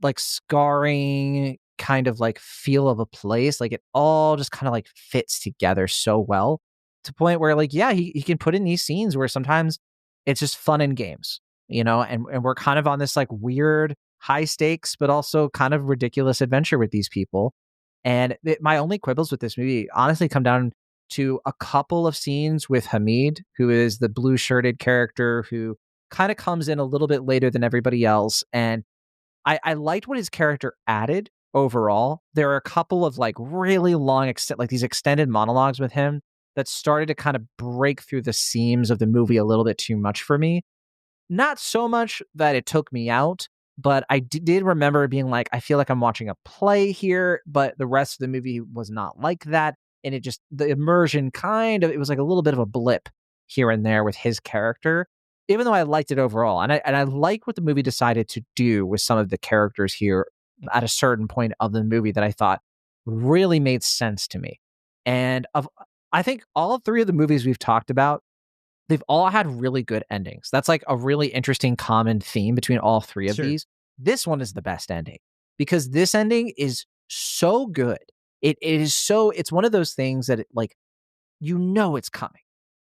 like scarring kind of like feel of a place. Like it all just kind of like fits together so well, to the point where like, yeah, he can put in these scenes where sometimes it's just fun and games, and we're kind of on this like weird high stakes, but also kind of ridiculous adventure with these people. And my only quibbles with this movie honestly come down to a couple of scenes with Hamid, who is the blue shirted character who kind of comes in a little bit later than everybody else. And I liked what his character added overall. There are a couple of like really long, like these extended monologues with him that started to kind of break through the seams of the movie a little bit too much for me. Not so much that it took me out, but I did remember being like, I feel like I'm watching a play here, but the rest of the movie was not like that. And it just, the immersion it was like a little bit of a blip here and there with his character, even though I liked it overall. And I like what the movie decided to do with some of the characters here at a certain point of the movie that I thought really made sense to me. And I think all three of the movies we've talked about, they've all had really good endings. That's like a really interesting common theme between all three of these. This one is the best ending, because this ending is so good. It's one of those things that like, it's coming,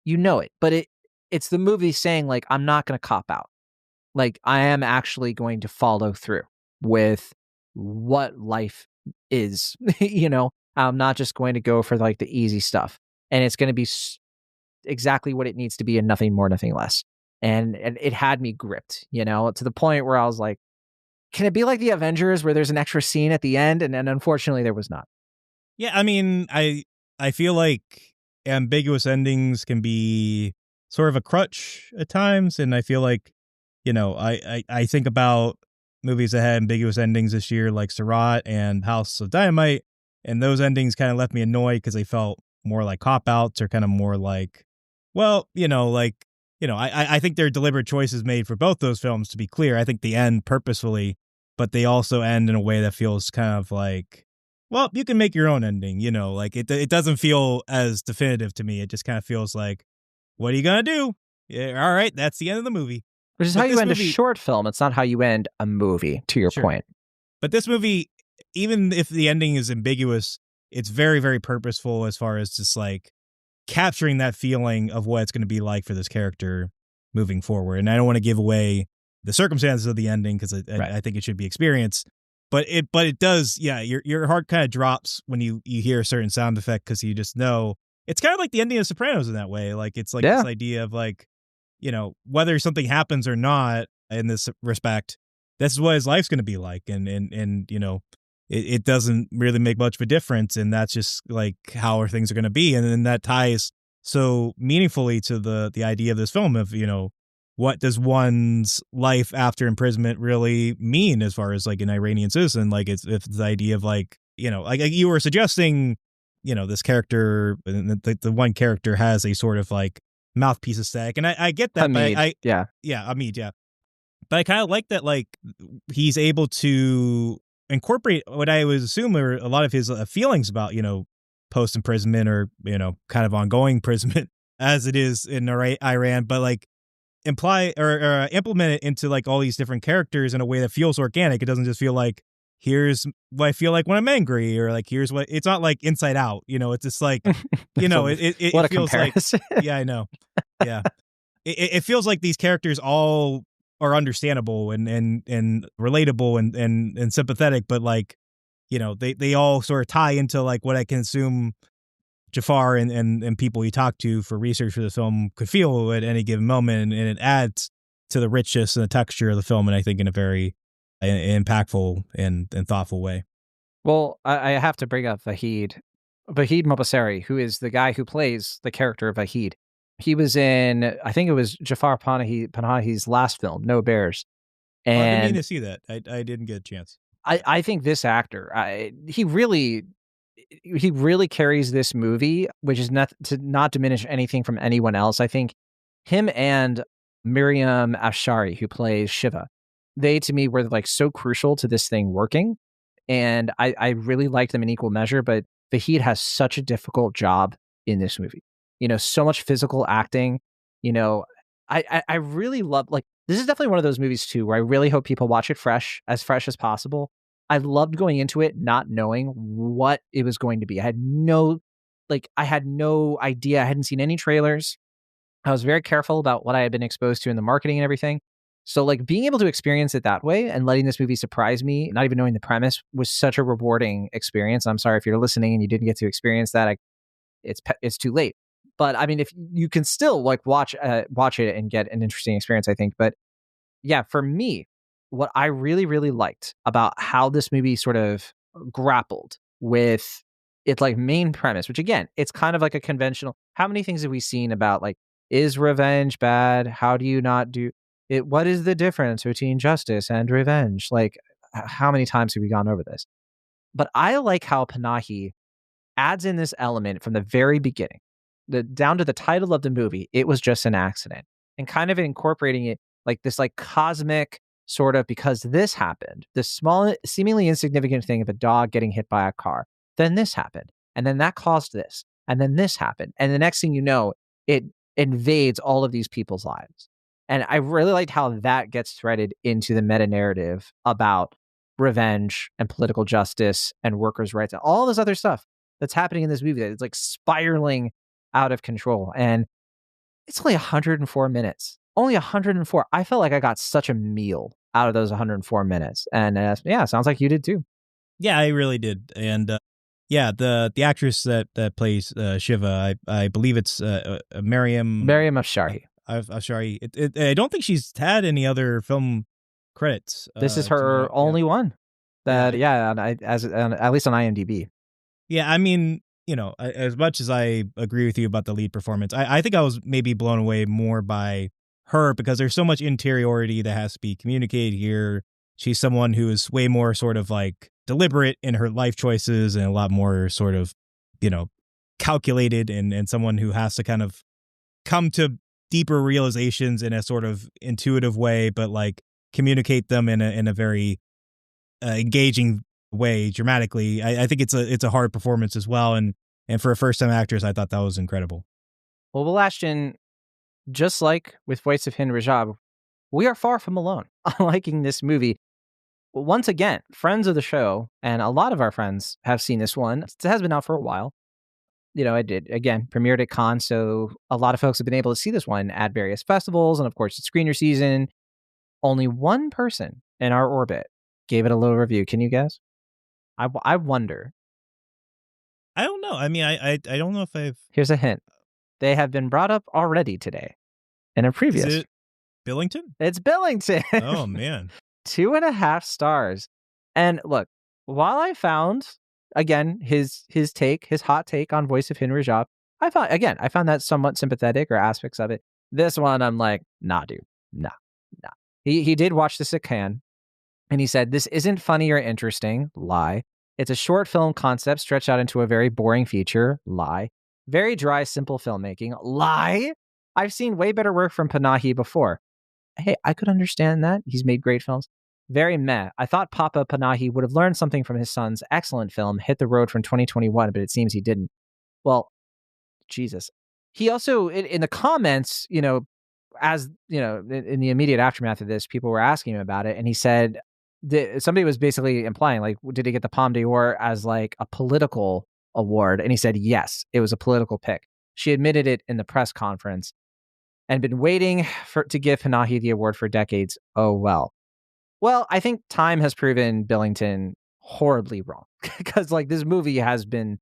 it, but it's the movie saying like, I'm not going to cop out. Like, I am actually going to follow through with what life is, I'm not just going to go for like the easy stuff, and it's going to be exactly what it needs to be and nothing more, nothing less. And it had me gripped, to the point where I was like, can it be like the Avengers where there's an extra scene at the end? And unfortunately there was not. Yeah, I mean, I feel like ambiguous endings can be sort of a crutch at times, and I feel like, I think about movies that had ambiguous endings this year, like Sirat and House of Dynamite, and those endings kind of left me annoyed because they felt more like cop-outs, or kind of more like, well, I think there are deliberate choices made for both those films, to be clear. I think they end purposefully, but they also end in a way that feels kind of like, well, you can make your own ending, like it doesn't feel as definitive to me. It just kind of feels like, what are you going to do? Yeah, all right, that's the end of the movie. Which is how you end a short film. It's not how you end a movie, to your point. But this movie, even if the ending is ambiguous, it's very, very purposeful as far as just like capturing that feeling of what it's going to be like for this character moving forward. And I don't want to give away the circumstances of the ending, because I think it should be experienced. But it does, yeah. Your heart kind of drops when you hear a certain sound effect, because you just know it's kind of like the ending of Sopranos in that way. Like it's like this idea of like, whether something happens or not in this respect, this is what his life's going to be like, and it doesn't really make much of a difference, and that's just like how our things are going to be. And then that ties so meaningfully to the idea of this film of, what does one's life after imprisonment really mean as far as like an Iranian citizen? Like it's the idea of like, like you were suggesting, this character, the one character has a sort of like mouthpiece aesthetic, and I get that. Hamid, but Hamid, yeah. But I kind of like that, like he's able to incorporate what I would assume are a lot of his feelings about, post imprisonment or, kind of ongoing imprisonment as it is in Iran, but like imply or implement it into like all these different characters in a way that feels organic. It doesn't just feel like, here's what I feel like when I'm angry, or like, here's what, it's not like Inside Out, it's just like, it what a feels comparison. like, yeah, I know. Yeah. It feels like these characters all are understandable and relatable and sympathetic, but like, they all sort of tie into like what I can assume Jafar and people you talk to for research for the film could feel at any given moment, and it adds to the richness and the texture of the film, and I think in a very impactful and thoughtful way. Well, I have to bring up Vahid Mobaseri, who is the guy who plays the character of Vahid. He was in, I think it was Jafar Panahi's last film, No Bears. And I didn't mean to see that. I didn't get a chance. I think this actor, he really carries this movie, which is not to not diminish anything from anyone else. I think him and Miriam Afshari, who plays Shiva, they to me were like so crucial to this thing working. And I really liked them in equal measure, but Vahid has such a difficult job in this movie. So much physical acting. I really love, like, this is definitely one of those movies too, where I really hope people watch it fresh as possible. I loved going into it not knowing what it was going to be. I had no idea. I hadn't seen any trailers. I was very careful about what I had been exposed to in the marketing and everything. So like being able to experience it that way and letting this movie surprise me, not even knowing the premise, was such a rewarding experience. I'm sorry if you're listening and you didn't get to experience that. It's too late. But I mean, if you can still like watch it and get an interesting experience, I think. But yeah, for me, what I really, really liked about how this movie sort of grappled with its like main premise, which again, it's kind of like a conventional, how many things have we seen about like, is revenge bad? How do you not do it? What is the difference between justice and revenge? Like, how many times have we gone over this? But I like how Panahi adds in this element from the very beginning, down to the title of the movie. It was just an accident, and kind of incorporating it like this, like cosmic sort of, because this happened, this small, seemingly insignificant thing of a dog getting hit by a car. Then this happened, and then that caused this, and then this happened, and the next thing you know, it invades all of these people's lives. And I really liked how that gets threaded into the meta narrative about revenge and political justice and workers' rights and all this other stuff that's happening in this movie that it's like spiraling out of control. And it's only 104 minutes. Only 104. I felt like I got such a meal out of those 104 minutes. And yeah, sounds like you did too. Yeah, I really did. And yeah, the actress that plays Shiva, I believe it's Miriam Afshari. Afshari. I don't think she's had any other film credits. This is her only one. At least on IMDb. Yeah, I mean, as much as I agree with you about the lead performance, I think I was maybe blown away more by her because there's so much interiority that has to be communicated here. She's someone who is way more sort of like deliberate in her life choices and a lot more sort of, calculated and someone who has to kind of come to deeper realizations in a sort of intuitive way, but like communicate them in a very engaging way dramatically. I think it's a hard performance as well. And for a first time actress, I thought that was incredible. Well, Ashton, just like with Voice of Hind Rajab, we are far from alone on liking this movie. Once again, friends of the show, and a lot of our friends have seen this one. It has been out for a while. It did, again, premiered at Cannes, so a lot of folks have been able to see this one at various festivals, and of course, it's screener season. Only one person in our orbit gave it a low review. Can you guess? I wonder. I don't know. I mean, I don't know if I've... Here's a hint. They have been brought up already today in a previous... Is it Billington? It's Billington. Oh, man. 2.5 stars. And look, while I found, again, his hot take on Voice of Hind Rajab, I found that somewhat sympathetic, or aspects of it. This one, I'm like, nah, dude, nah. He did watch this at Cannes, and he said, this isn't funny or interesting. Lie. It's a short film concept stretched out into a very boring feature. Lie. Very dry, simple filmmaking. Lie. I've seen way better work from Panahi before. Hey, I could understand that. He's made great films. Very meh. I thought Papa Panahi would have learned something from his son's excellent film, Hit the Road, from 2021, but it seems he didn't. Well, Jesus. He also, in the comments, as, in the immediate aftermath of this, people were asking him about it, and he said, somebody was basically implying, like, did he get the Palme d'Or as, like, a political award? And he said, yes, it was a political pick. She admitted it in the press conference and been waiting to give Panahi the award for decades. Oh, well. Well, I think time has proven Billington horribly wrong, because, like, this movie has been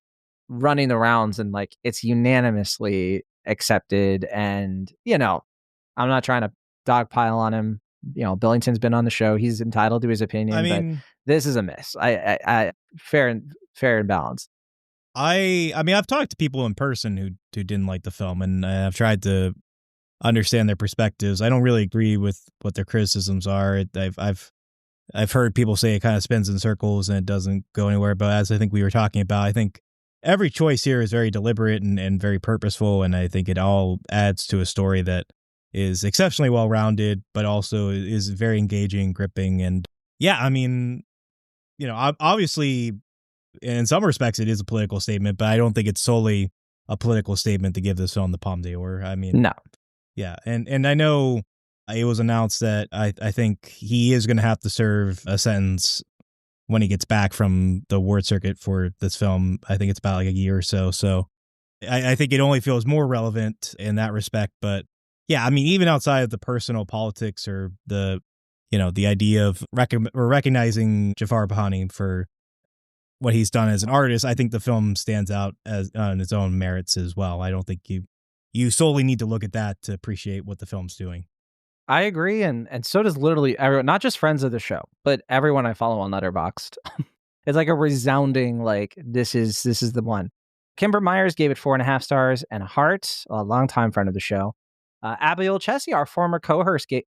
running the rounds and, like, it's unanimously accepted. And, I'm not trying to dogpile on him. Billington's been on the show. He's entitled to his opinion, but this is a miss. I fair and balanced. I've talked to people in person who didn't like the film, and I've tried to understand their perspectives. I don't really agree with what their criticisms are. I've heard people say it kind of spins in circles and it doesn't go anywhere. But as I think we were talking about, I think every choice here is very deliberate and very purposeful, and I think it all adds to a story that is exceptionally well rounded, but also is very engaging, gripping, and obviously, in some respects, it is a political statement, but I don't think it's solely a political statement to give this film the Palme d'Or. No. Yeah, and I know it was announced that I think he is going to have to serve a sentence when he gets back from the award circuit for this film. I think it's about like a year or so. So I think it only feels more relevant in that respect. But yeah, even outside of the personal politics or the idea of recognizing Jafar Panahi for what he's done as an artist, I think the film stands out as on its own merits as well. I don't think you solely need to look at that to appreciate what the film's doing. I agree, and so does literally everyone, not just friends of the show, but everyone I follow on Letterboxd. It's like a resounding, like, this is the one. Kimber Myers gave it 4.5 stars and a heart, a longtime friend of the show. Abigail Chessie, our former co-host, gave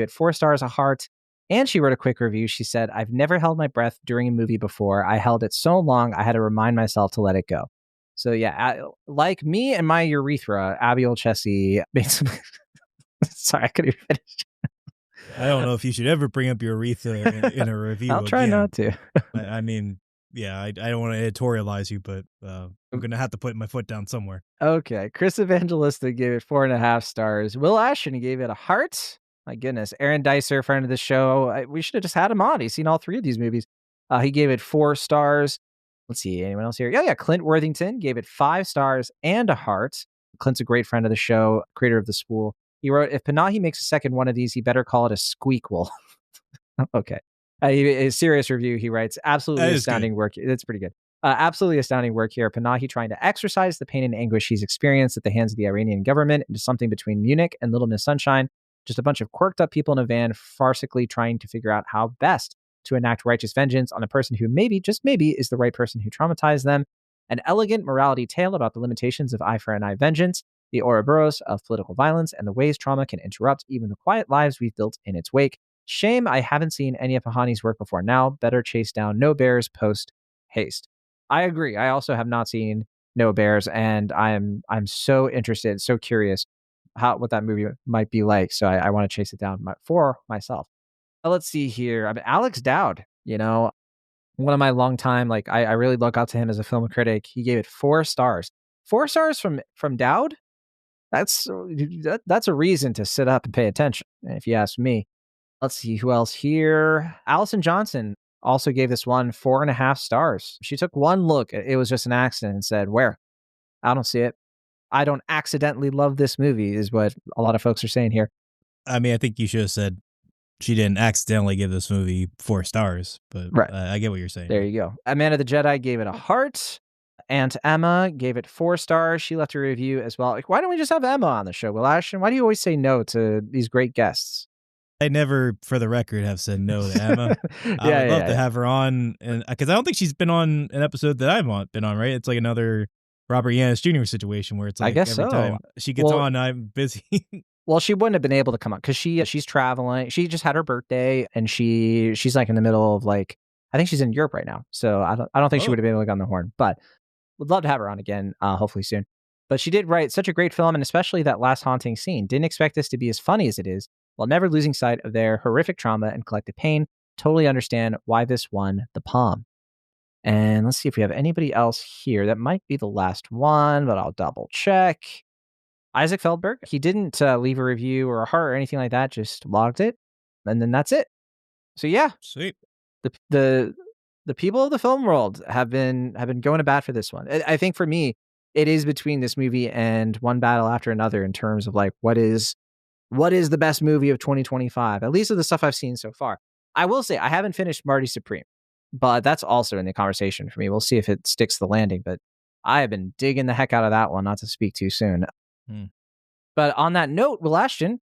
it 4 stars, a heart, and she wrote a quick review. She said, I've never held my breath during a movie before. I held it so long, I had to remind myself to let it go. So yeah, like me and my urethra, Abigail Chessie made some... Sorry, I couldn't even finish. I don't know if you should ever bring up your urethra in a review. I'll try not to. I don't want to editorialize you, but I'm going to have to put my foot down somewhere. Okay. Chris Evangelista gave it 4.5 stars. Will Ashton gave it a heart. My goodness. Aaron Dicer, friend of the show. We should have just had him on. He's seen all 3 of these movies. He gave it 4 stars. Let's see. Anyone else here? Yeah. Clint Worthington gave it 5 stars and a heart. Clint's a great friend of the show, creator of The Spool. He wrote, if Panahi makes a second one of these, he better call it a squeakquel. Okay. A serious review, he writes, absolutely astounding work. That's pretty good. Absolutely astounding work here. Panahi trying to exorcise the pain and anguish he's experienced at the hands of the Iranian government into something between Munich and Little Miss Sunshine. Just a bunch of quirked up people in a van, farcically trying to figure out how best to enact righteous vengeance on a person who maybe, just maybe, is the right person who traumatized them. An elegant morality tale about the limitations of eye for an eye vengeance, the Ouroboros of political violence, and the ways trauma can interrupt even the quiet lives we've built in its wake. Shame I haven't seen any of Pahani's work before now. Better chase down No Bears post haste. I agree. I also have not seen No Bears, and I'm so interested, so curious what that movie might be like. So I want to chase it down for myself. Let's see here. Alex Dowd, one of my longtime, I really look up to him as a film critic. He gave it 4 stars. 4 stars from Dowd? That's a reason to sit up and pay attention, if you ask me. Let's see who else here. Allison Johnson also gave this one 4.5 stars. She took one look. It was just an accident and said, where? I don't see it. I don't accidentally love this movie is what a lot of folks are saying here. I think you should have said she didn't accidentally give this movie 4 stars, but right. I get what you're saying. There you go. Amanda the Jedi gave it a heart. Aunt Emma gave it 4 stars. She left a review as well. Why don't we just have Emma on the show, Will Ashton? Why do you always say no to these great guests? I never, for the record, have said no to Emma. I would love to have her on, and because I don't think she's been on an episode that I've been on, right? It's like another Robert Yanis Jr. situation where it's like I guess every time she gets on, I'm busy. Well, she wouldn't have been able to come on because she's traveling. She just had her birthday, and she's like in the middle of like, I think she's in Europe right now. So I don't think she would have been able to get on the horn, but would love to have her on again, hopefully soon. But she did write such a great film, and especially that last haunting scene. Didn't expect this to be as funny as it is, while never losing sight of their horrific trauma and collective pain. Totally understand why this won the Palme. And let's see if we have anybody else here. That might be the last one, but I'll double check. Isaac Feldberg. He didn't leave a review or a heart or anything like that. Just logged it, and then that's it. So yeah, sweet. The people of the film world have been going to bat for this one. I think for me, it is between this movie and one battle after another in terms of like what is the best movie of 2025, at least of the stuff I've seen so far. I will say I haven't finished Marty Supreme, but that's also in the conversation for me. We'll see if it sticks the landing, but I have been digging the heck out of that one, not to speak too soon. But on that note, Will Ashton,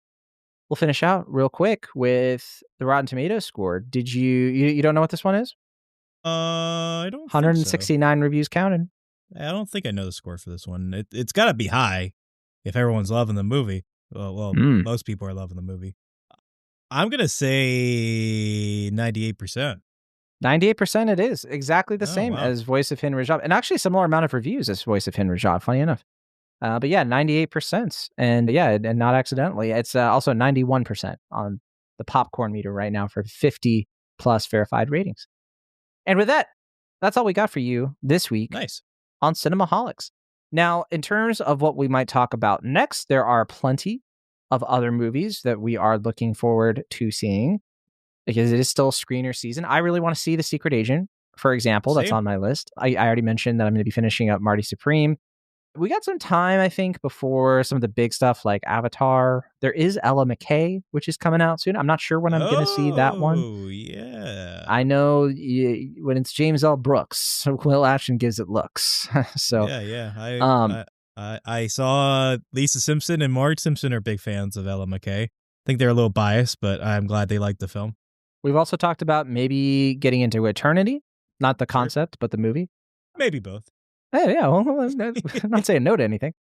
we'll finish out real quick with the Rotten Tomatoes score. Did you don't know what this one is? I don't 169 reviews counted. I don't think I know the score for this one. It's got to be high if everyone's loving the movie. Well, most people are loving the movie. I'm going to say 98%. 98% it is. Exactly the same as Voice of Hind Rajab. And actually a similar amount of reviews as Voice of Hind Rajab, funny enough. But yeah, 98%. And yeah, and not accidentally. It's also 91% on the popcorn meter right now for 50 plus verified ratings. And with that, that's all we got for you this week. Nice. On Cinemaholics. Now, in terms of what we might talk about next, there are plenty of other movies that we are looking forward to seeing because it is still screener season. I really want to see The Secret Agent, for example. Same. That's on my list. I already mentioned that I'm going to be finishing up Marty Supreme. We got some time, I think, before some of the big stuff like Avatar. There is Ella McKay, which is coming out soon. I'm not sure when I'm going to see that one. Oh, yeah. I know when it's James L. Brooks, Will Ashton gives it looks. So yeah. I saw Lisa Simpson and Marge Simpson are big fans of Ella McKay. I think they're a little biased, but I'm glad they like the film. We've also talked about maybe getting into Eternity, not the concept, but the movie. Maybe both. Hey, yeah, well, I'm not saying no to anything.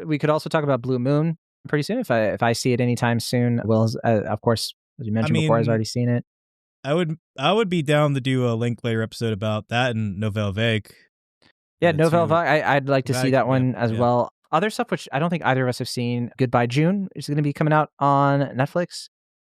We could also talk about Blue Moon pretty soon if I see it anytime soon. Will, of course, as you mentioned before, has already seen it. I would be down to do a Linklater episode about that and Nouvelle Vague. Yeah, Nouvelle Vague. I'd like to see that one as well. Other stuff which I don't think either of us have seen. Goodbye June is going to be coming out on Netflix.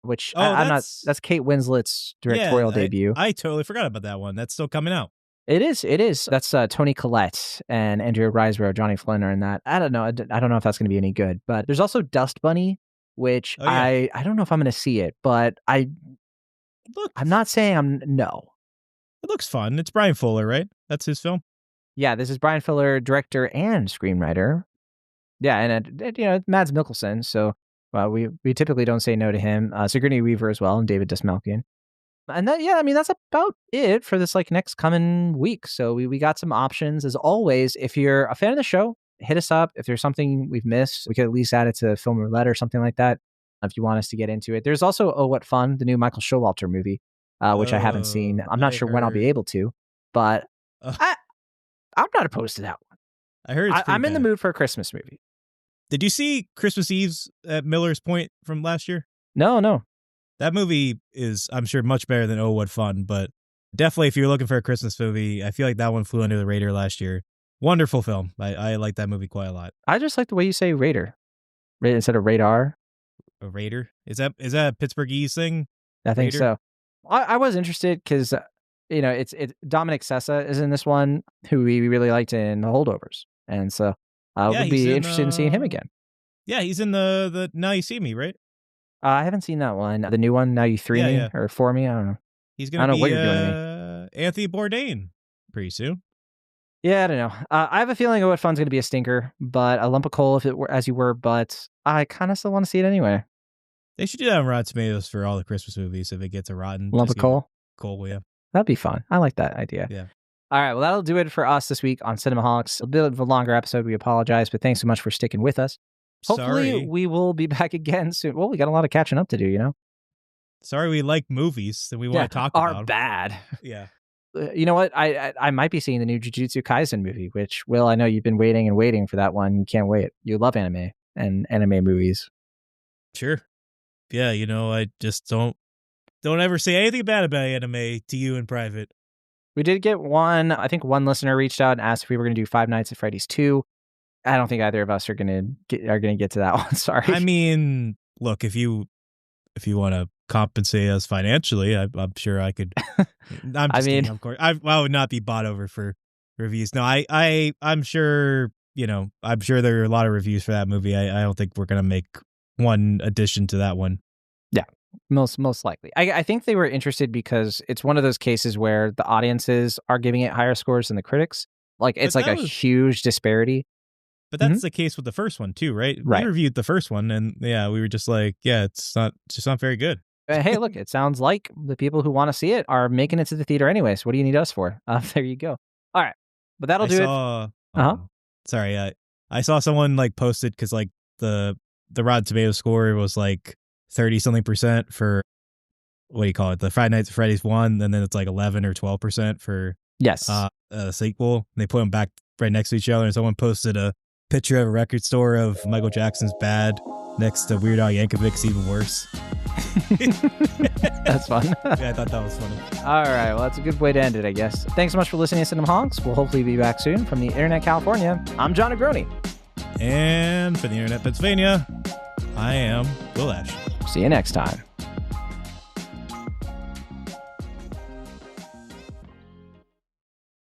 Which I'm not. That's Kate Winslet's directorial debut. I totally forgot about that one. That's still coming out. It is. That's Toni Collette and Andrea Riseborough, Johnny Flynn are in that. I don't know. I don't know if that's going to be any good. But there's also Dust Bunny, which I don't know if I'm going to see it, but I'm not saying no. It looks fun. It's Brian Fuller, right? That's his film. Yeah, this is Brian Fuller, director and screenwriter. Yeah, and Mads Mikkelsen. So we typically don't say no to him. Sigourney Weaver as well, and David Dastmalchian. And that's about it for this next coming week. So we got some options as always. If you're a fan of the show, hit us up. If there's something we've missed, we could at least add it to Film Roulette or something like that. If you want us to get into it, there's also Oh What Fun, the new Michael Showalter movie, which I haven't seen. I'm not sure when I'll be able to, but I'm not opposed to that one. I heard I'm in the mood for a Christmas movie. Did you see Christmas Eve's at Miller's Point from last year? No. That movie is, I'm sure, much better than Oh What Fun, but definitely if you're looking for a Christmas movie, I feel like that one flew under the radar last year. Wonderful film. I like that movie quite a lot. I just like the way you say Raider instead of radar. A Raider? Is that a Pittsburghese thing? I think so. I was interested because, it's Dominic Sessa is in this one, who we really liked in The Holdovers. And so we'll be interested in seeing him again. Yeah, he's in the Now You See Me, right? I haven't seen that one. The new one, Now You Three Me or For Me. I don't know. He's going to be what you're doing to me. Anthony Bourdain pretty soon. Yeah, I don't know. I have a feeling What Fun's going to be a stinker, but a lump of coal if it were as you were. But I kind of still want to see it anyway. They should do that on Rotten Tomatoes for all the Christmas movies if it gets a rotten lump of coal. Coal, yeah. That'd be fun. I like that idea. Yeah. All right. Well, that'll do it for us this week on Cinemaholics. A bit of a longer episode. We apologize, but thanks so much for sticking with us. Hopefully we will be back again soon. Well, we got a lot of catching up to do, sorry we like movies and we want to talk about are bad. Yeah. You know what? I might be seeing the new Jujutsu Kaisen movie, which, Will, I know you've been waiting for that one. You can't wait. You love anime and anime movies. Sure. Yeah, I just don't ever say anything bad about anime to you in private. We did get one listener reached out and asked if we were going to do Five Nights at Freddy's 2. I don't think either of us are going to get to that one. Sorry. I mean, look, if you want to compensate us financially, I'm sure I could. I'm just kidding, of course. I would not be bought over for reviews. No, I'm sure. I'm sure there are a lot of reviews for that movie. I don't think we're gonna make one addition to that one. Yeah, most likely. I think they were interested because it's one of those cases where the audiences are giving it higher scores than the critics. Like it's like a huge disparity. But that's the case with the first one too, right? Right. We reviewed the first one, and yeah, we were just like, yeah, it's just not very good. Hey, look, it sounds like the people who want to see it are making it to the theater anyway. So what do you need us for? There you go. All right, but that'll do it. Sorry, I saw someone like posted because like the Rotten Tomato score was like 30-something% for what do you call it? The Five Nights at Freddy's 1, and then it's like 11 or 12% for a sequel. And they put them back right next to each other, and someone posted a picture of a record store of Michael Jackson's Bad next to Weird Al Yankovic's Even Worse. That's fun. Yeah, I thought that was funny. All right, well, that's a good way to end it, I guess. Thanks so much for listening to Cinemaholics. We'll hopefully be back soon. From the Internet California, I'm Jon and Will. And from the Internet Pennsylvania, I am Will Ash. See you next time.